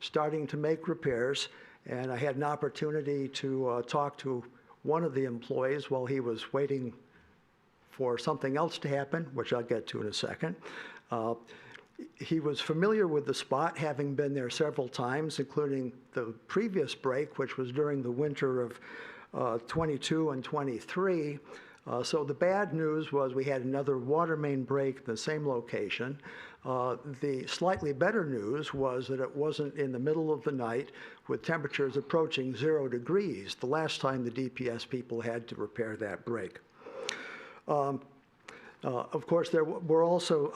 starting to make repairs, and I had an opportunity to talk to one of the employees while he was waiting for something else to happen, which I'll get to in a second. He was familiar with the spot, having been there several times, including the previous break, which was during the winter of 22 and 23. So the bad news was we had another water main break in the same location. The slightly better news was that it wasn't in the middle of the night with temperatures approaching 0 degrees, the last time the DPS people had to repair that break. Of course, there were also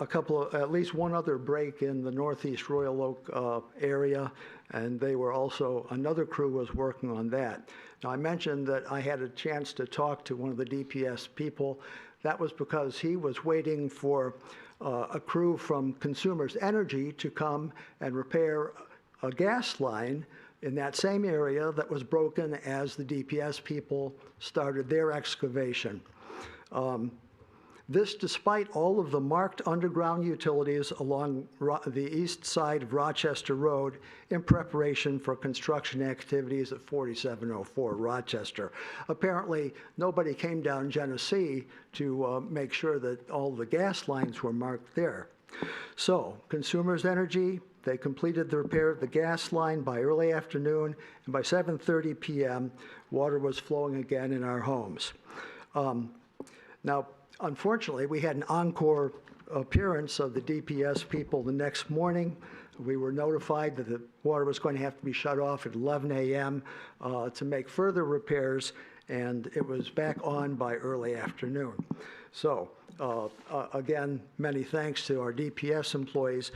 at least one other break in the northeast Royal Oak area, and another crew was working on that. Now, I mentioned that I had a chance to talk to one of the DPS people. That was because he was waiting for a crew from Consumers Energy to come and repair a gas line in that same area that was broken as the DPS people started their excavation. This despite all of the marked underground utilities along the east side of Rochester Road in preparation for construction activities at 4704 Rochester. Apparently, nobody came down Genesee to make sure that all the gas lines were marked there. So, Consumers Energy, they completed the repair of the gas line by early afternoon, and by 7:30 p.m., water was flowing again in our homes. Now, unfortunately, we had an encore appearance of the DPS people the next morning. We were notified that the water was going to have to be shut off at 11 a.m. To make further repairs, and it was back on by early afternoon. So, again, many thanks to our DPS employees.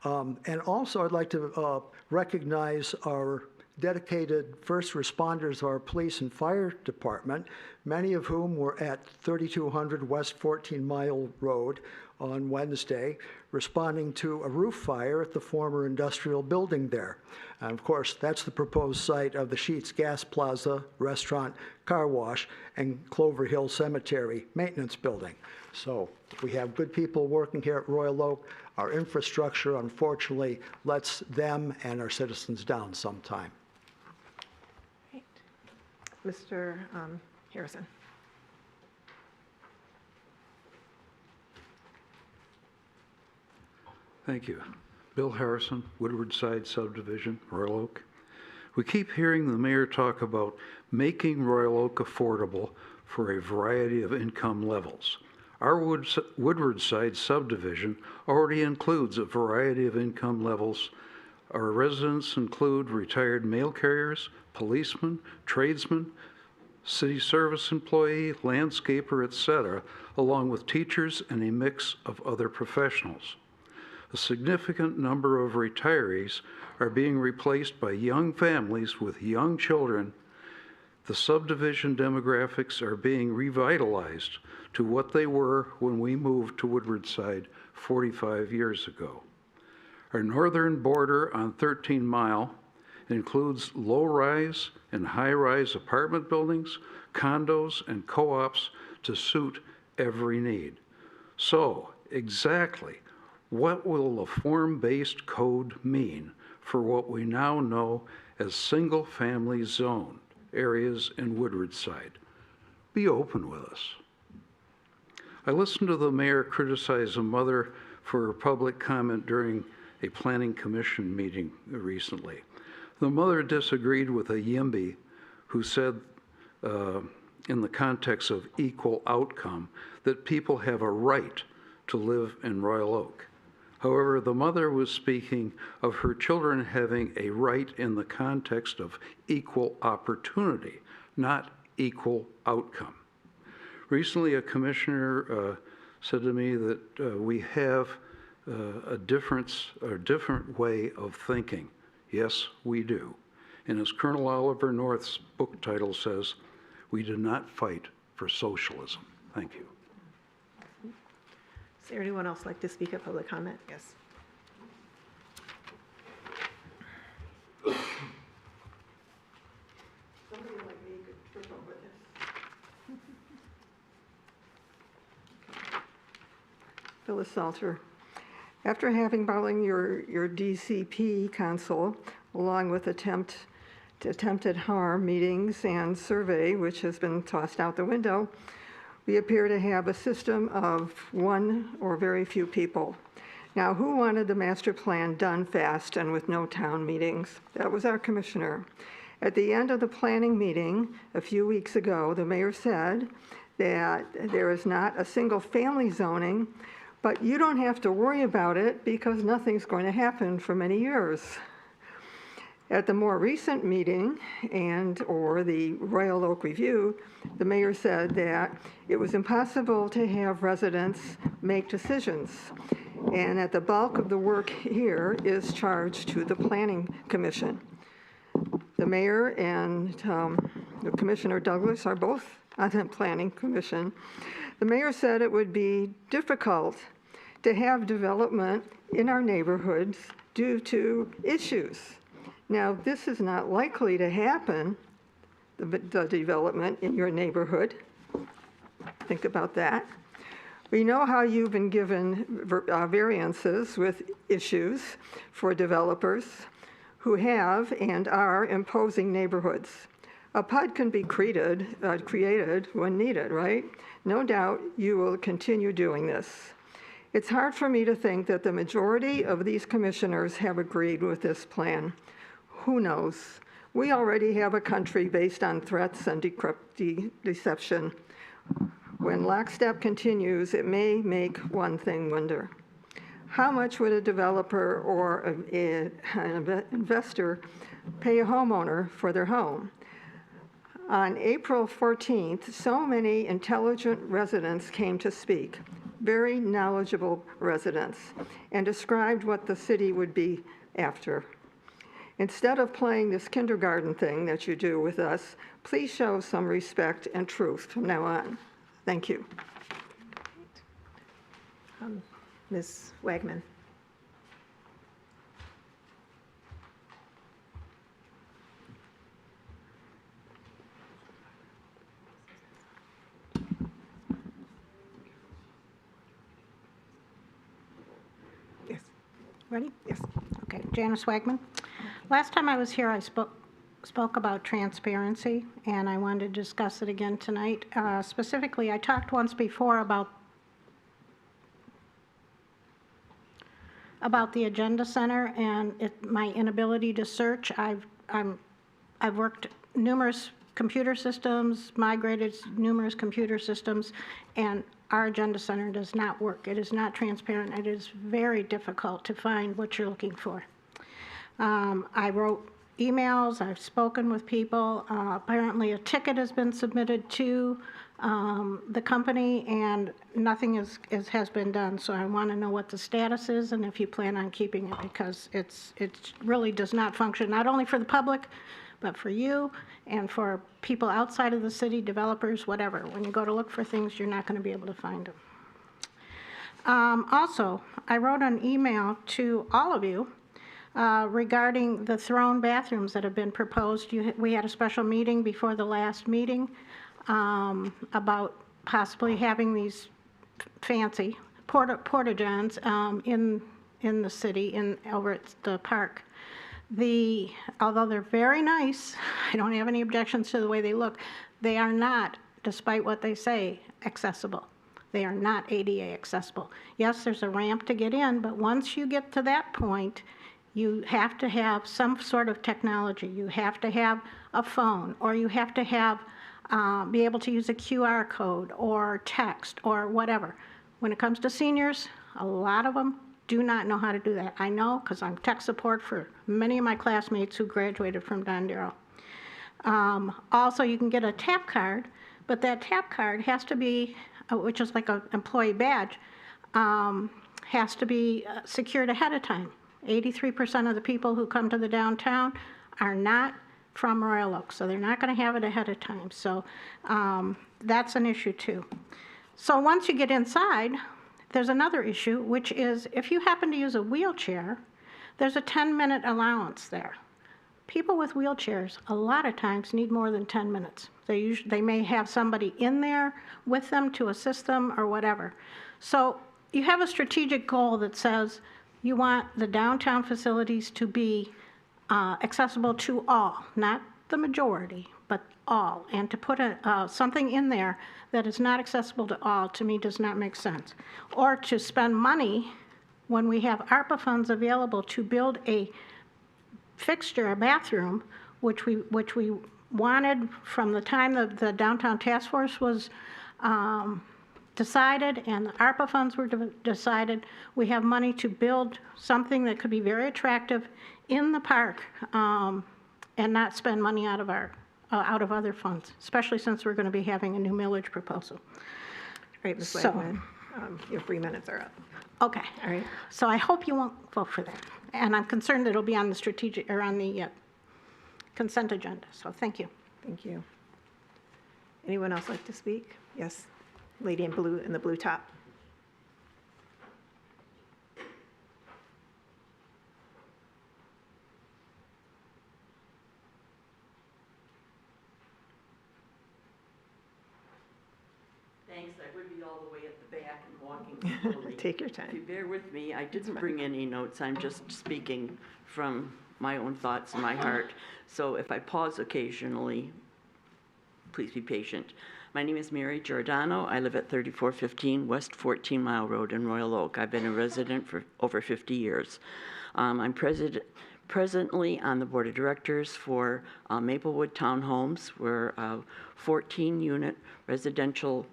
And also, I'd like to recognize our dedicated first responders of our police and fire department, many of whom were at 3200 West 14 Mile Road on Wednesday, responding to a roof fire at the former industrial building there. And of course, that's the proposed site of the Sheetz Gas Plaza, restaurant, car wash, and Clover Hill Cemetery maintenance building. So we have good people working here at Royal Oak. Our infrastructure, unfortunately, lets them and our citizens down sometime. Mr. Harrison. Thank you. Bill Harrison, Woodward Side Subdivision, Royal Oak. We keep hearing the mayor talk about making Royal Oak affordable for a variety of income levels. Our Woodward Side Subdivision already includes a variety of income levels. Our residents include retired mail carriers, policemen, tradesmen, city service employee, landscaper, etc., along with teachers and a mix of other professionals. A significant number of retirees are being replaced by young families with young children. The subdivision demographics are being revitalized to what they were when we moved to Woodward Side 45 years ago. Our northern border on 13 Mile includes low-rise and high-rise apartment buildings, condos, and co-ops to suit every need. So, exactly what will a form-based code mean for what we now know as single-family zone areas in Woodward Side? Be open with us. I listened to the mayor criticize a mother for her public comment during a planning commission meeting recently. The mother disagreed with a YIMBY who said, in the context of equal outcome, that people have a right to live in Royal Oak. However, the mother was speaking of her children having a right in the context of equal opportunity, not equal outcome. Recently, a commissioner said to me that we have a different way of thinking. Yes, we do. And as Colonel Oliver North's book title says, we do not fight for socialism. Thank you. Is there anyone else like to speak at public comment? Yes. Somebody like me could trip over this. Phyllis Salter. After having following your DCP council, along with attempted harm meetings and survey, which has been tossed out the window, we appear to have a system of one or very few people. Now, who wanted the master plan done fast and with no town meetings? That was our commissioner. At the end of the planning meeting a few weeks ago, the mayor said that there is not a single family zoning, but you don't have to worry about it because nothing's going to happen for many years. At the more recent meeting or the Royal Oak Review, the mayor said that it was impossible to have residents make decisions, and that the bulk of the work here is charged to the Planning Commission. The mayor and Commissioner Douglas are both on the Planning Commission. The mayor said it would be difficult to have development in our neighborhoods due to issues. Now, this is not likely to happen, the development in your neighborhood. Think about that. We know how you've been given variances with issues for developers who have and are imposing neighborhoods. A PUD can be created when needed, right? No doubt you will continue doing this. It's hard for me to think that the majority of these commissioners have agreed with this plan. Who knows? We already have a country based on threats and deception. When lockstep continues, it may make one thing wonder. How much would a developer or an investor pay a homeowner for their home? On April 14th, so many intelligent residents came to speak, very knowledgeable residents, and described what the city would be after. Instead of playing this kindergarten thing that you do with us, please show some respect and truth from now on. Thank you. Ms. Wagman. Yes. Ready? Yes. Okay. Janice Wagman. Last time I was here, I spoke about transparency, and I wanted to discuss it again tonight. Specifically, I talked once before about the Agenda Center and my inability to search. I've worked numerous computer systems, migrated numerous computer systems, and our Agenda Center does not work. It is not transparent. It is very difficult to find what you're looking for. I wrote emails, I've spoken with people. Apparently a ticket has been submitted to the company and nothing has been done. So I want to know what the status is and if you plan on keeping it, because it really does not function, not only for the public, but for you and for people outside of the city, developers, whatever. When you go to look for things, you're not going to be able to find them. Also, I wrote an email to all of you regarding the throne bathrooms that have been proposed. We had a special meeting before the last meeting about possibly having these fancy porta-johns in the city, over at the park. Although they're very nice, I don't have any objections to the way they look, they are not, despite what they say, accessible. They are not ADA accessible. Yes, there's a ramp to get in, but once you get to that point, you have to have some sort of technology. You have to have a phone, or you have to have be able to use a QR code or text or whatever. When it comes to seniors, a lot of them do not know how to do that. I know because I'm tech support for many of my classmates who graduated from Don Darrow. Also, you can get a tap card, but that tap card has to be, which is like an employee badge, has to be secured ahead of time. 83% of the people who come to the downtown are not from Royal Oak, so they're not going to have it ahead of time. So that's an issue too. So once you get inside, there's another issue, which is if you happen to use a wheelchair, there's a 10-minute allowance there. People with wheelchairs a lot of times need more than 10 minutes. They may have somebody in there with them to assist them or whatever. So you have a strategic goal that says you want the downtown facilities to be accessible to all, not the majority, but all. And to put something in there that is not accessible to all, to me, does not make sense. Or to spend money when we have ARPA funds available to build a fixture, a bathroom, which we wanted from the time the downtown task force was decided and the ARPA funds were decided. We have money to build something that could be very attractive in the park and not spend money out of other funds, especially since we're going to be having a new millage proposal. Right, Ms. Wagman, your 3 minutes are up. Okay. All right. So I hope you won't vote for that. And I'm concerned it'll be on the strategic, or on the consent agenda. So thank you. Thank you. Anyone else like to speak? Yes, lady in blue, in the blue top. Thanks, I would be all the way at the back and walking slowly. Take your time. If you bear with me, I didn't bring any notes, I'm just speaking from my own thoughts and my heart. So if I pause occasionally, please be patient. My name is Mary Giordano. I live at 3415 West 14 Mile Road in Royal Oak. I've been a resident for over 50 years. I'm presently on the board of directors for Maplewood Townhomes. We're a 14-unit residential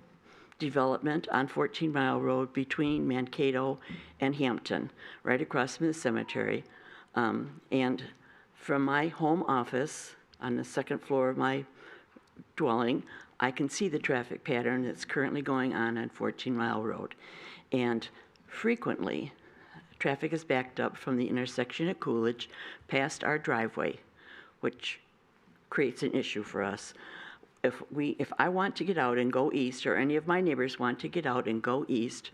development on 14 Mile Road between Mankato and Hampton, right across from the cemetery. And from my home office on the second floor of my dwelling, I can see the traffic pattern that's currently going on 14 Mile Road. And frequently, traffic is backed up from the intersection at Coolidge past our driveway, which creates an issue for us. If I want to get out and go east, or any of my neighbors want to get out and go east,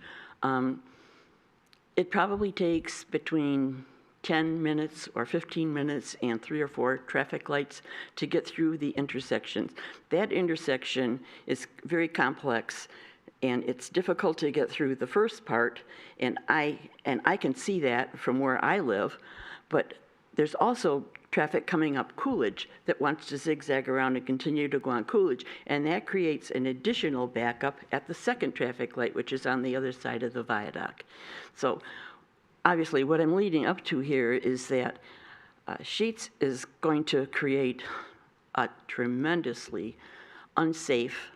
it probably takes between 10 minutes or 15 minutes and 3 or 4 traffic lights to get through the intersections. That intersection is very complex, and it's difficult to get through the first part, and I can see that from where I live, but there's also traffic coming up Coolidge that wants to zigzag around and continue to go on Coolidge, and that creates an additional backup at the second traffic light, which is on the other side of the viaduct. So obviously what I'm leading up to here is that Sheetz is going to create a tremendously unsafe,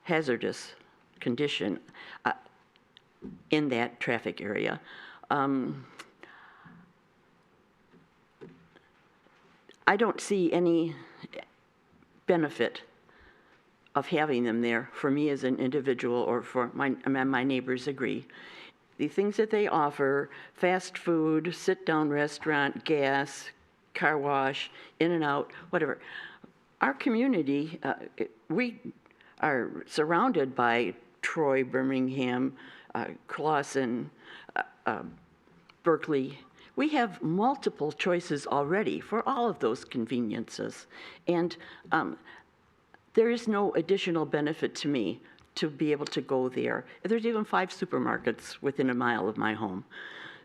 hazardous condition in that traffic area. I don't see any benefit of having them there for me as an individual, or for my neighbors agree. The things that they offer, fast food, sit-down restaurant, gas, car wash, in and out, whatever. Our community, we are surrounded by Troy, Birmingham, Clawson, Berkeley. We have multiple choices already for all of those conveniences. And there is no additional benefit to me to be able to go there. There's even 5 supermarkets within a mile of my home.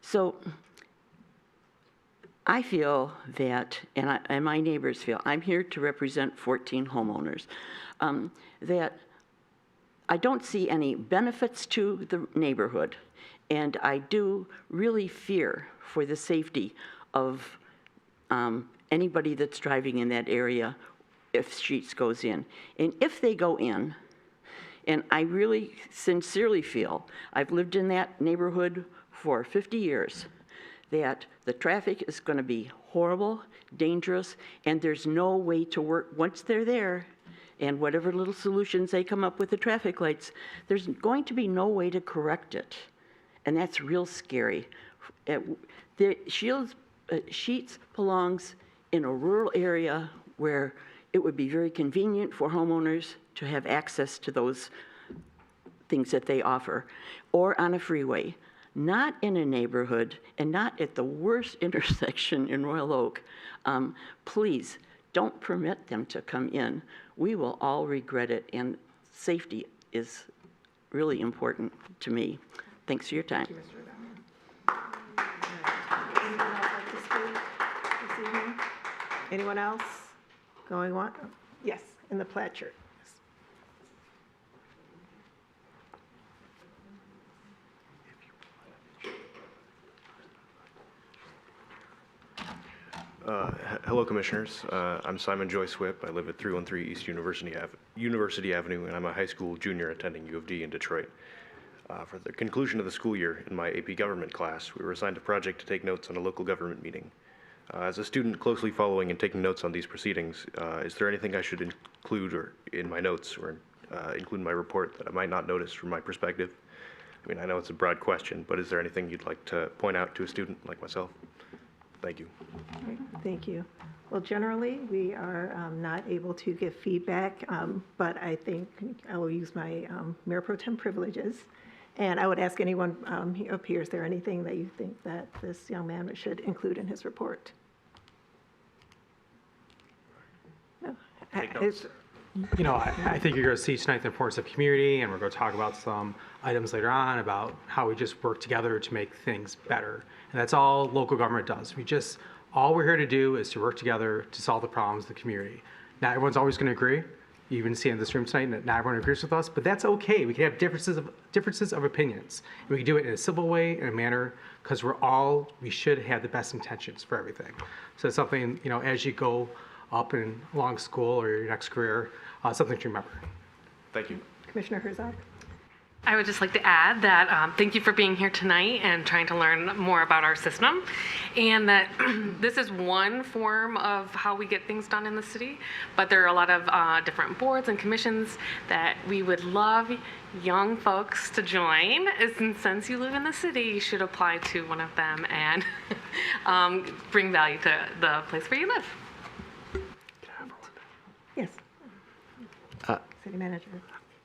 So I feel that, and my neighbors feel, I'm here to represent 14 homeowners, that I don't see any benefits to the neighborhood, and I do really fear for the safety of anybody that's driving in that area if Sheetz goes in. And if they go in, and I really sincerely feel, I've lived in that neighborhood for 50 years, that the traffic is going to be horrible, dangerous, and there's no way to work once they're there, and whatever little solutions they come up with the traffic lights, there's going to be no way to correct it. And that's real scary. Sheetz belongs in a rural area where it would be very convenient for homeowners to have access to those things that they offer, or on a freeway, not in a neighborhood and not at the worst intersection in Royal Oak. Please don't permit them to come in. We will all regret it, and safety is really important to me. Thanks for your time. Thank you, Mr. O'Donnell. Anyone else like to speak this evening? Anyone else going on? Yes, in the plaid shirt. Hello, Commissioners. I'm Simon Joyce Whip. I live at 313 East University Avenue, and I'm a high school junior attending U of D in Detroit. For the conclusion of the school year, in my AP Government class, we were assigned a project to take notes on a local government meeting. As a student closely following and taking notes on these proceedings, is there anything I should include in my notes or include in my report that I might not notice from my perspective? I mean, I know it's a broad question, but is there anything you'd like to point out to a student like myself? Thank you. Great, thank you. Well, generally, we are not able to give feedback, but I think I will use my Mayor Pro Tem privileges. And I would ask anyone up here, is there anything that you think that this young man should include in his report? No? You know, I think you're going to see tonight the importance of community, and we're going to talk about some items later on about how we just work together to make things better. And that's all local government does. All we're here to do is to work together to solve the problems of the community. Not everyone's always going to agree. You even see in this room tonight that not everyone agrees with us, but that's okay. We can have differences of opinions. And we can do it in a civil way, in a manner, because we should have the best intentions for everything. So it's something, you know, as you go up and along school or your next career, something to remember. Thank you. Commissioner Herzog? I would just like to add that thank you for being here tonight and trying to learn more about our system, and that this is one form of how we get things done in the city, but there are a lot of different boards and commissions that we would love young folks to join. And since you live in the city, you should apply to one of them and bring value to the place where you live. Yes. City Manager.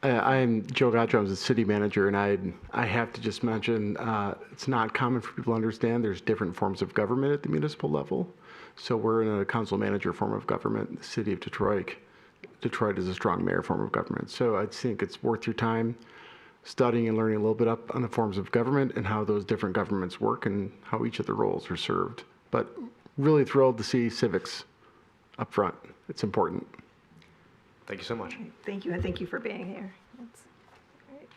I'm Joe Gotcha. I'm the city manager, and I have to just mention it's not common for people to understand there's different forms of government at the municipal level. So we're in a council manager form of government in the city of Detroit. Detroit is a strong mayor form of government. So I think it's worth your time studying and learning a little bit up on the forms of government and how those different governments work and how each of the roles are served. But really thrilled to see civics up front. It's important. Thank you so much. Thank you, and thank you for being here. That's great.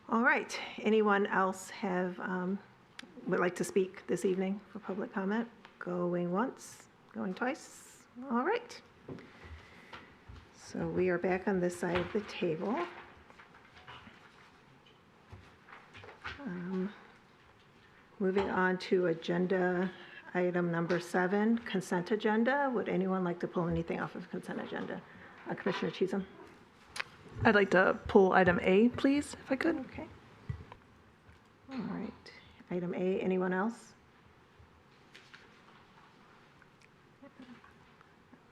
All right. Anyone else would like to speak this evening for public comment? Going once, going twice. All right. So we are back on this side of the table. Moving on to agenda item number 7, consent agenda. Would anyone like to pull anything off of consent agenda? Commissioner Chisholm? I'd like to pull item A, please, if I could. Okay. All right. Item A, anyone else?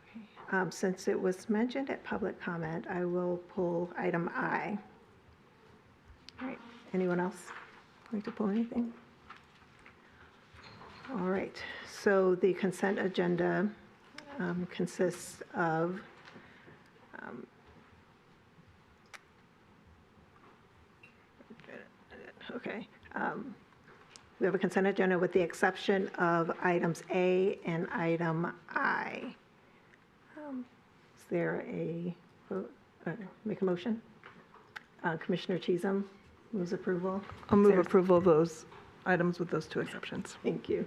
Okay. Since it was mentioned at public comment, I will pull item I. All right. Anyone else like to pull anything? All right. So the consent agenda consists of we have a consent agenda with the exception of items A and item I. Is there a vote? Make a motion? Commissioner Chisholm moves approval. I'll move approval of those items with those 2 exceptions. Thank you.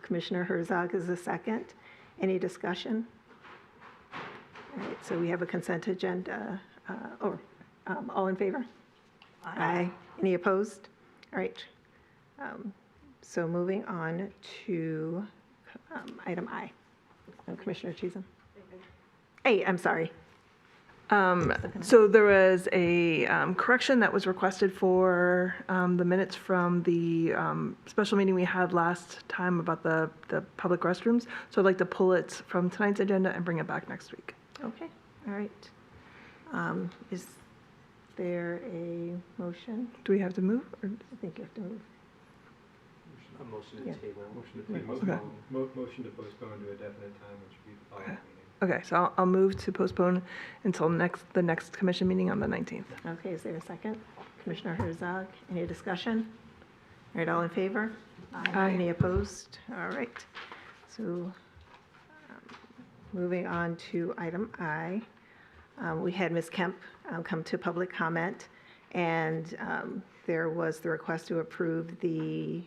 Commissioner Herzog is the second. Any discussion? All right, so we have a consent agenda. All in favor? Aye. Any opposed? All right. So moving on to item I. Commissioner Chisholm. A, I'm sorry. So there was a correction that was requested for the minutes from the special meeting we had last time about the public restrooms. So I'd like to pull it from tonight's agenda and bring it back next week. Okay, all right. Is there a motion? Do we have to move? Or? I think you have to move. A motion to Yeah. table. Motion to motion to postpone to a definite time, which would be the following meeting. Okay, so I'll move to postpone until the next commission meeting on the 19th. Okay, is there a second? Commissioner Herzog, any discussion? All right, all in favor? Aye. Any opposed? All right. So moving on to item I. We had Ms. Kemp come to public comment, and there was the request to approve the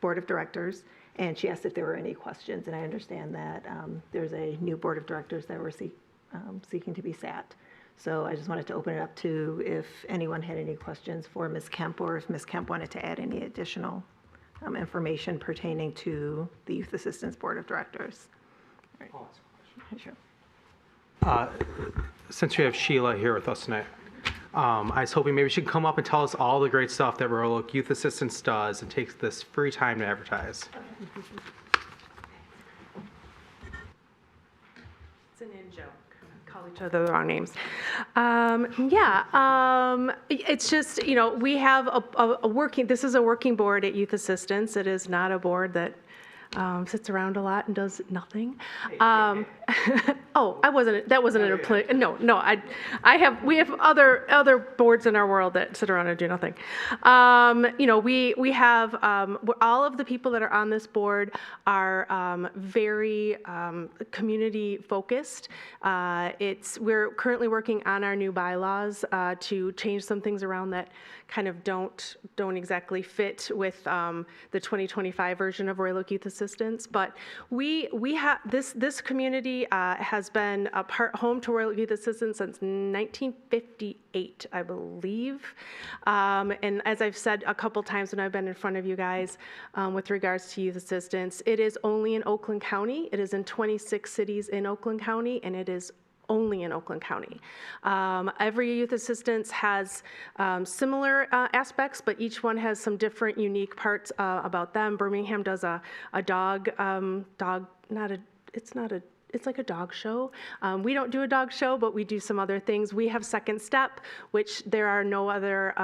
Board of Directors, and she asked if there were any questions, and I understand that there's a new Board of Directors that we're seeking to be sat. So I just wanted to open it up to if anyone had any questions for Ms. Kemp, or if Ms. Kemp wanted to add any additional information pertaining to the Youth Assistance Board of Directors. All right. Sure. Since we have Sheila here with us tonight, I was hoping maybe she could come up and tell us all the great stuff that Royal Oak Youth Assistance does and takes this free time to advertise. It's an in-joke. Call each other the wrong names. It's just, we have a working, this is a working board at Youth Assistance. It is not a board that sits around a lot and does nothing. That wasn't an employee. No, we have other boards in our world that sit around and do nothing. We have, all of the people that are on this board are very community focused. We're currently working on our new bylaws to change some things around that kind of don't exactly fit with the 2025 version of Royal Oak Youth Assistance. But we have this community has been home to Royal Oak Youth Assistance since 1958, I believe. And as I've said a couple times when I've been in front of you guys with regards to youth assistance, it is only in Oakland County. It is in 26 cities in Oakland County, and it is only in Oakland County. Every youth assistance has similar aspects, but each one has some different unique parts about them. Birmingham does a it's like a dog show. We don't do a dog show, but we do some other things. We have Second Step, which there are no other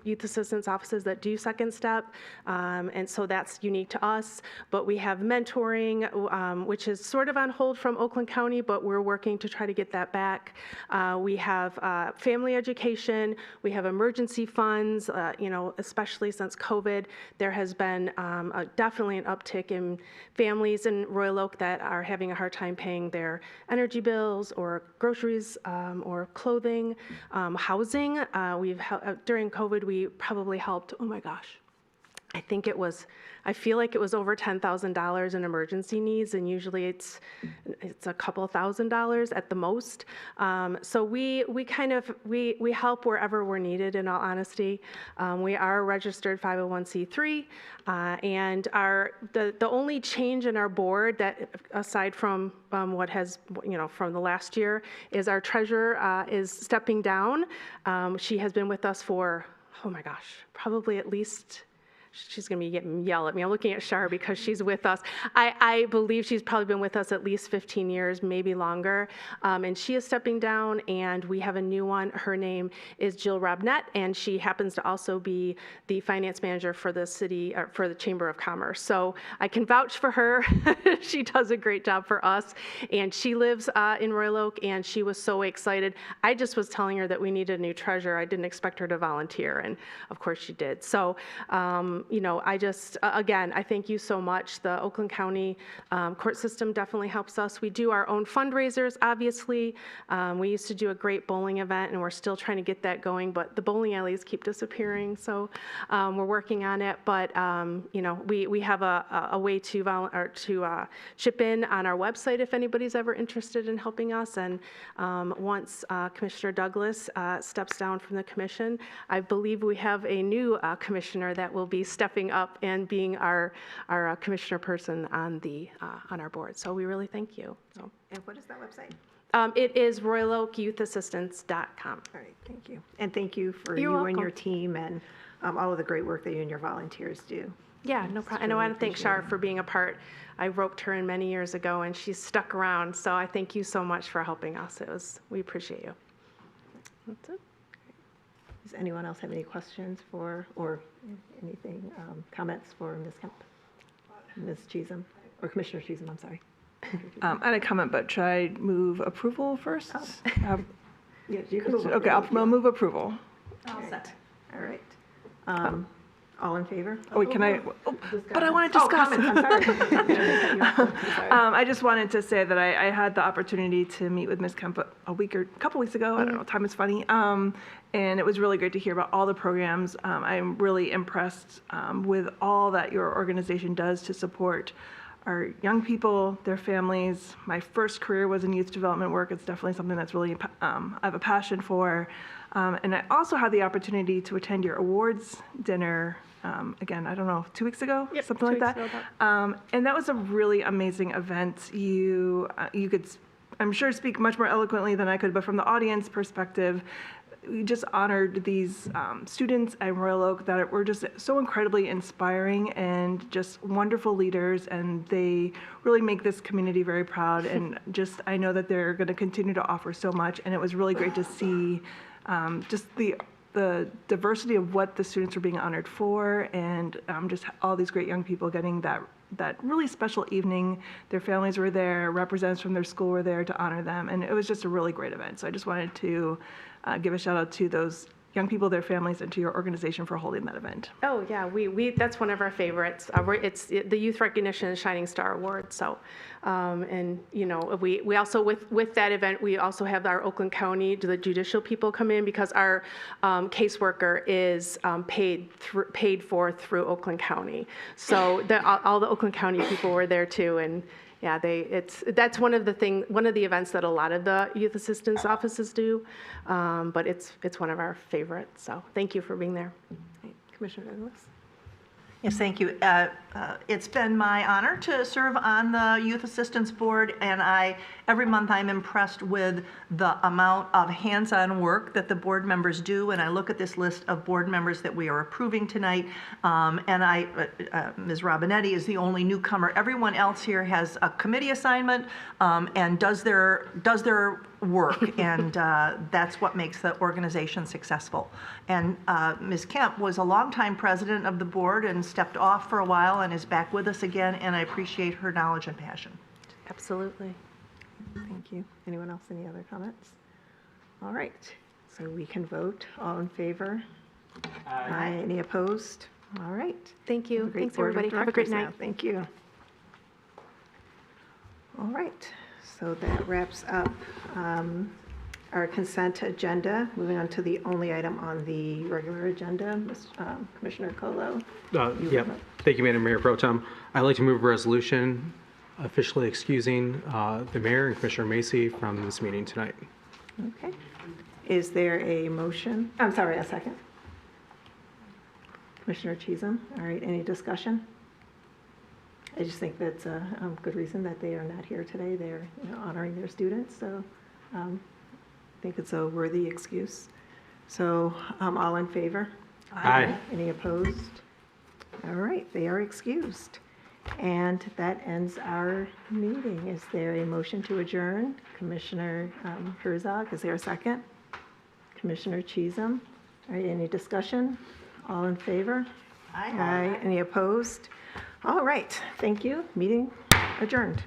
youth assistance offices that do Second Step, and so that's unique to us. But we have mentoring, which is sort of on hold from Oakland County, but we're working to try to get that back. We have family education. We have emergency funds. Especially since COVID, there has been definitely an uptick in families in Royal Oak that are having a hard time paying their energy bills or groceries or clothing, housing. During COVID, we probably helped, oh my gosh, I feel like it was over $10,000 in emergency needs, and usually it's a couple $1,000s at the most. So we help wherever we're needed, in all honesty. We are a registered 501c3, and the only change in our board that, aside from what has, from the last year, is our treasurer is stepping down. She has been with us for, oh my gosh, probably at least, she's going to be getting yelled at me. I'm looking at Shar because she's with us. I believe she's probably been with us at least 15 years, maybe longer. And she is stepping down, and we have a new one. Her name is Jill Robnett, and she happens to also be the finance manager for the city, or for the Chamber of Commerce. So I can vouch for her. She does a great job for us, and she lives in Royal Oak, and she was so excited. I just was telling her that we needed a new treasurer. I didn't expect her to volunteer, and of course she did. So, I just, again, I thank you so much. The Oakland County court system definitely helps us. We do our own fundraisers, obviously. We used to do a great bowling event, and we're still trying to get that going, but the bowling alleys keep disappearing, so we're working on it. But, we have a way to chip in on our website if anybody's ever interested in helping us. And once Commissioner Douglas steps down from the commission, I believe we have a new commissioner that will be stepping up and being our commissioner person on our board. So we really thank you. So. And what is that website? It is royaloakyouthAssistance.com. All right, thank you. And thank you for You're you welcome. and your team, and all of the great work that you and your volunteers do. Yeah, no problem. And I want to thank Shar for being a part. I roped her in many years ago, and she's stuck around. So I thank you so much for helping us. We appreciate you. That's it. Does anyone else have any questions or anything, comments for Ms. Kemp? Ms. Cheatham, or Commissioner Cheatham, I'm sorry. I had a comment, but should I move approval first? Yes, you can move. Okay, I'll move approval. All right. All in favor? Oh, wait, can I? Oh, but I want to discuss. Comments, I'm sorry. I just wanted to say that I had the opportunity to meet with Ms. Kemp a couple weeks ago. I don't know, time is funny. And it was really great to hear about all the programs. I'm really impressed with all that your organization does to support our young people, their families. My first career was in youth development work. It's definitely something that's really I have a passion for. And I also had the opportunity to attend your awards dinner, again, I don't know, 2 weeks ago, something like that. And that was a really amazing event. You could, I'm sure, speak much more eloquently than I could, but from the audience perspective, we just honored these students at Royal Oak that were just so incredibly inspiring and just wonderful leaders, and they really make this community very proud. And just, I know that they're going to continue to offer so much, and it was really great to see just the diversity of what the students are being honored for, and just all these great young people getting that really special evening. Their families were there, representatives from their school were there to honor them, and it was just a really great event. So I just wanted to give a shout out to those young people, their families, and to your organization for holding that event. Oh yeah, we that's one of our favorites. It's the Youth Recognition Shining Star Award. So, and you know, we also with that event, we also have our Oakland County, the judicial people come in because our caseworker is paid for through Oakland County. So all the Oakland County people were there too, and yeah, that's one of the events that a lot of the youth assistance offices do, but it's one of our favorites. So thank you for being there. Commissioner Douglas. Yes, thank you. It's been my honor to serve on the Youth Assistance Board, and every month I'm impressed with the amount of hands-on work that the board members do. And I look at this list of board members that we are approving tonight, and Ms. Robinetti is the only newcomer. Everyone else here has a committee assignment and does their work, and that's what makes the organization successful. And Ms. Kemp was a longtime president of the board and stepped off for a while and is back with us again, and I appreciate her knowledge and passion. Absolutely. Thank you. Anyone else, any other comments? All right, so we can vote. All in favor? Aye. Any opposed? All right. Thank you. Thanks, everybody. Have a great night. Thank you. All right, so that wraps up our consent agenda. Moving on to the only item on the regular agenda, Commissioner Colo. Yep. Thank you, Madam Mayor Pro Tem. I'd like to move a resolution officially excusing the mayor and Commissioner Macy from this meeting tonight. Okay. Is there a motion? I'm sorry, a second. Commissioner Cheatham. All right, any discussion? I just think that's a good reason that they are not here today. They're honoring their students, so I think it's a worthy excuse. So all in favor? Aye. Any opposed? All right, they are excused. And that ends our meeting. Is there a motion to adjourn? Commissioner Herzog, is there a second? Commissioner Cheatham? All right, any discussion? All in favor? Aye. Aye. Any opposed? All right, thank you. Meeting adjourned.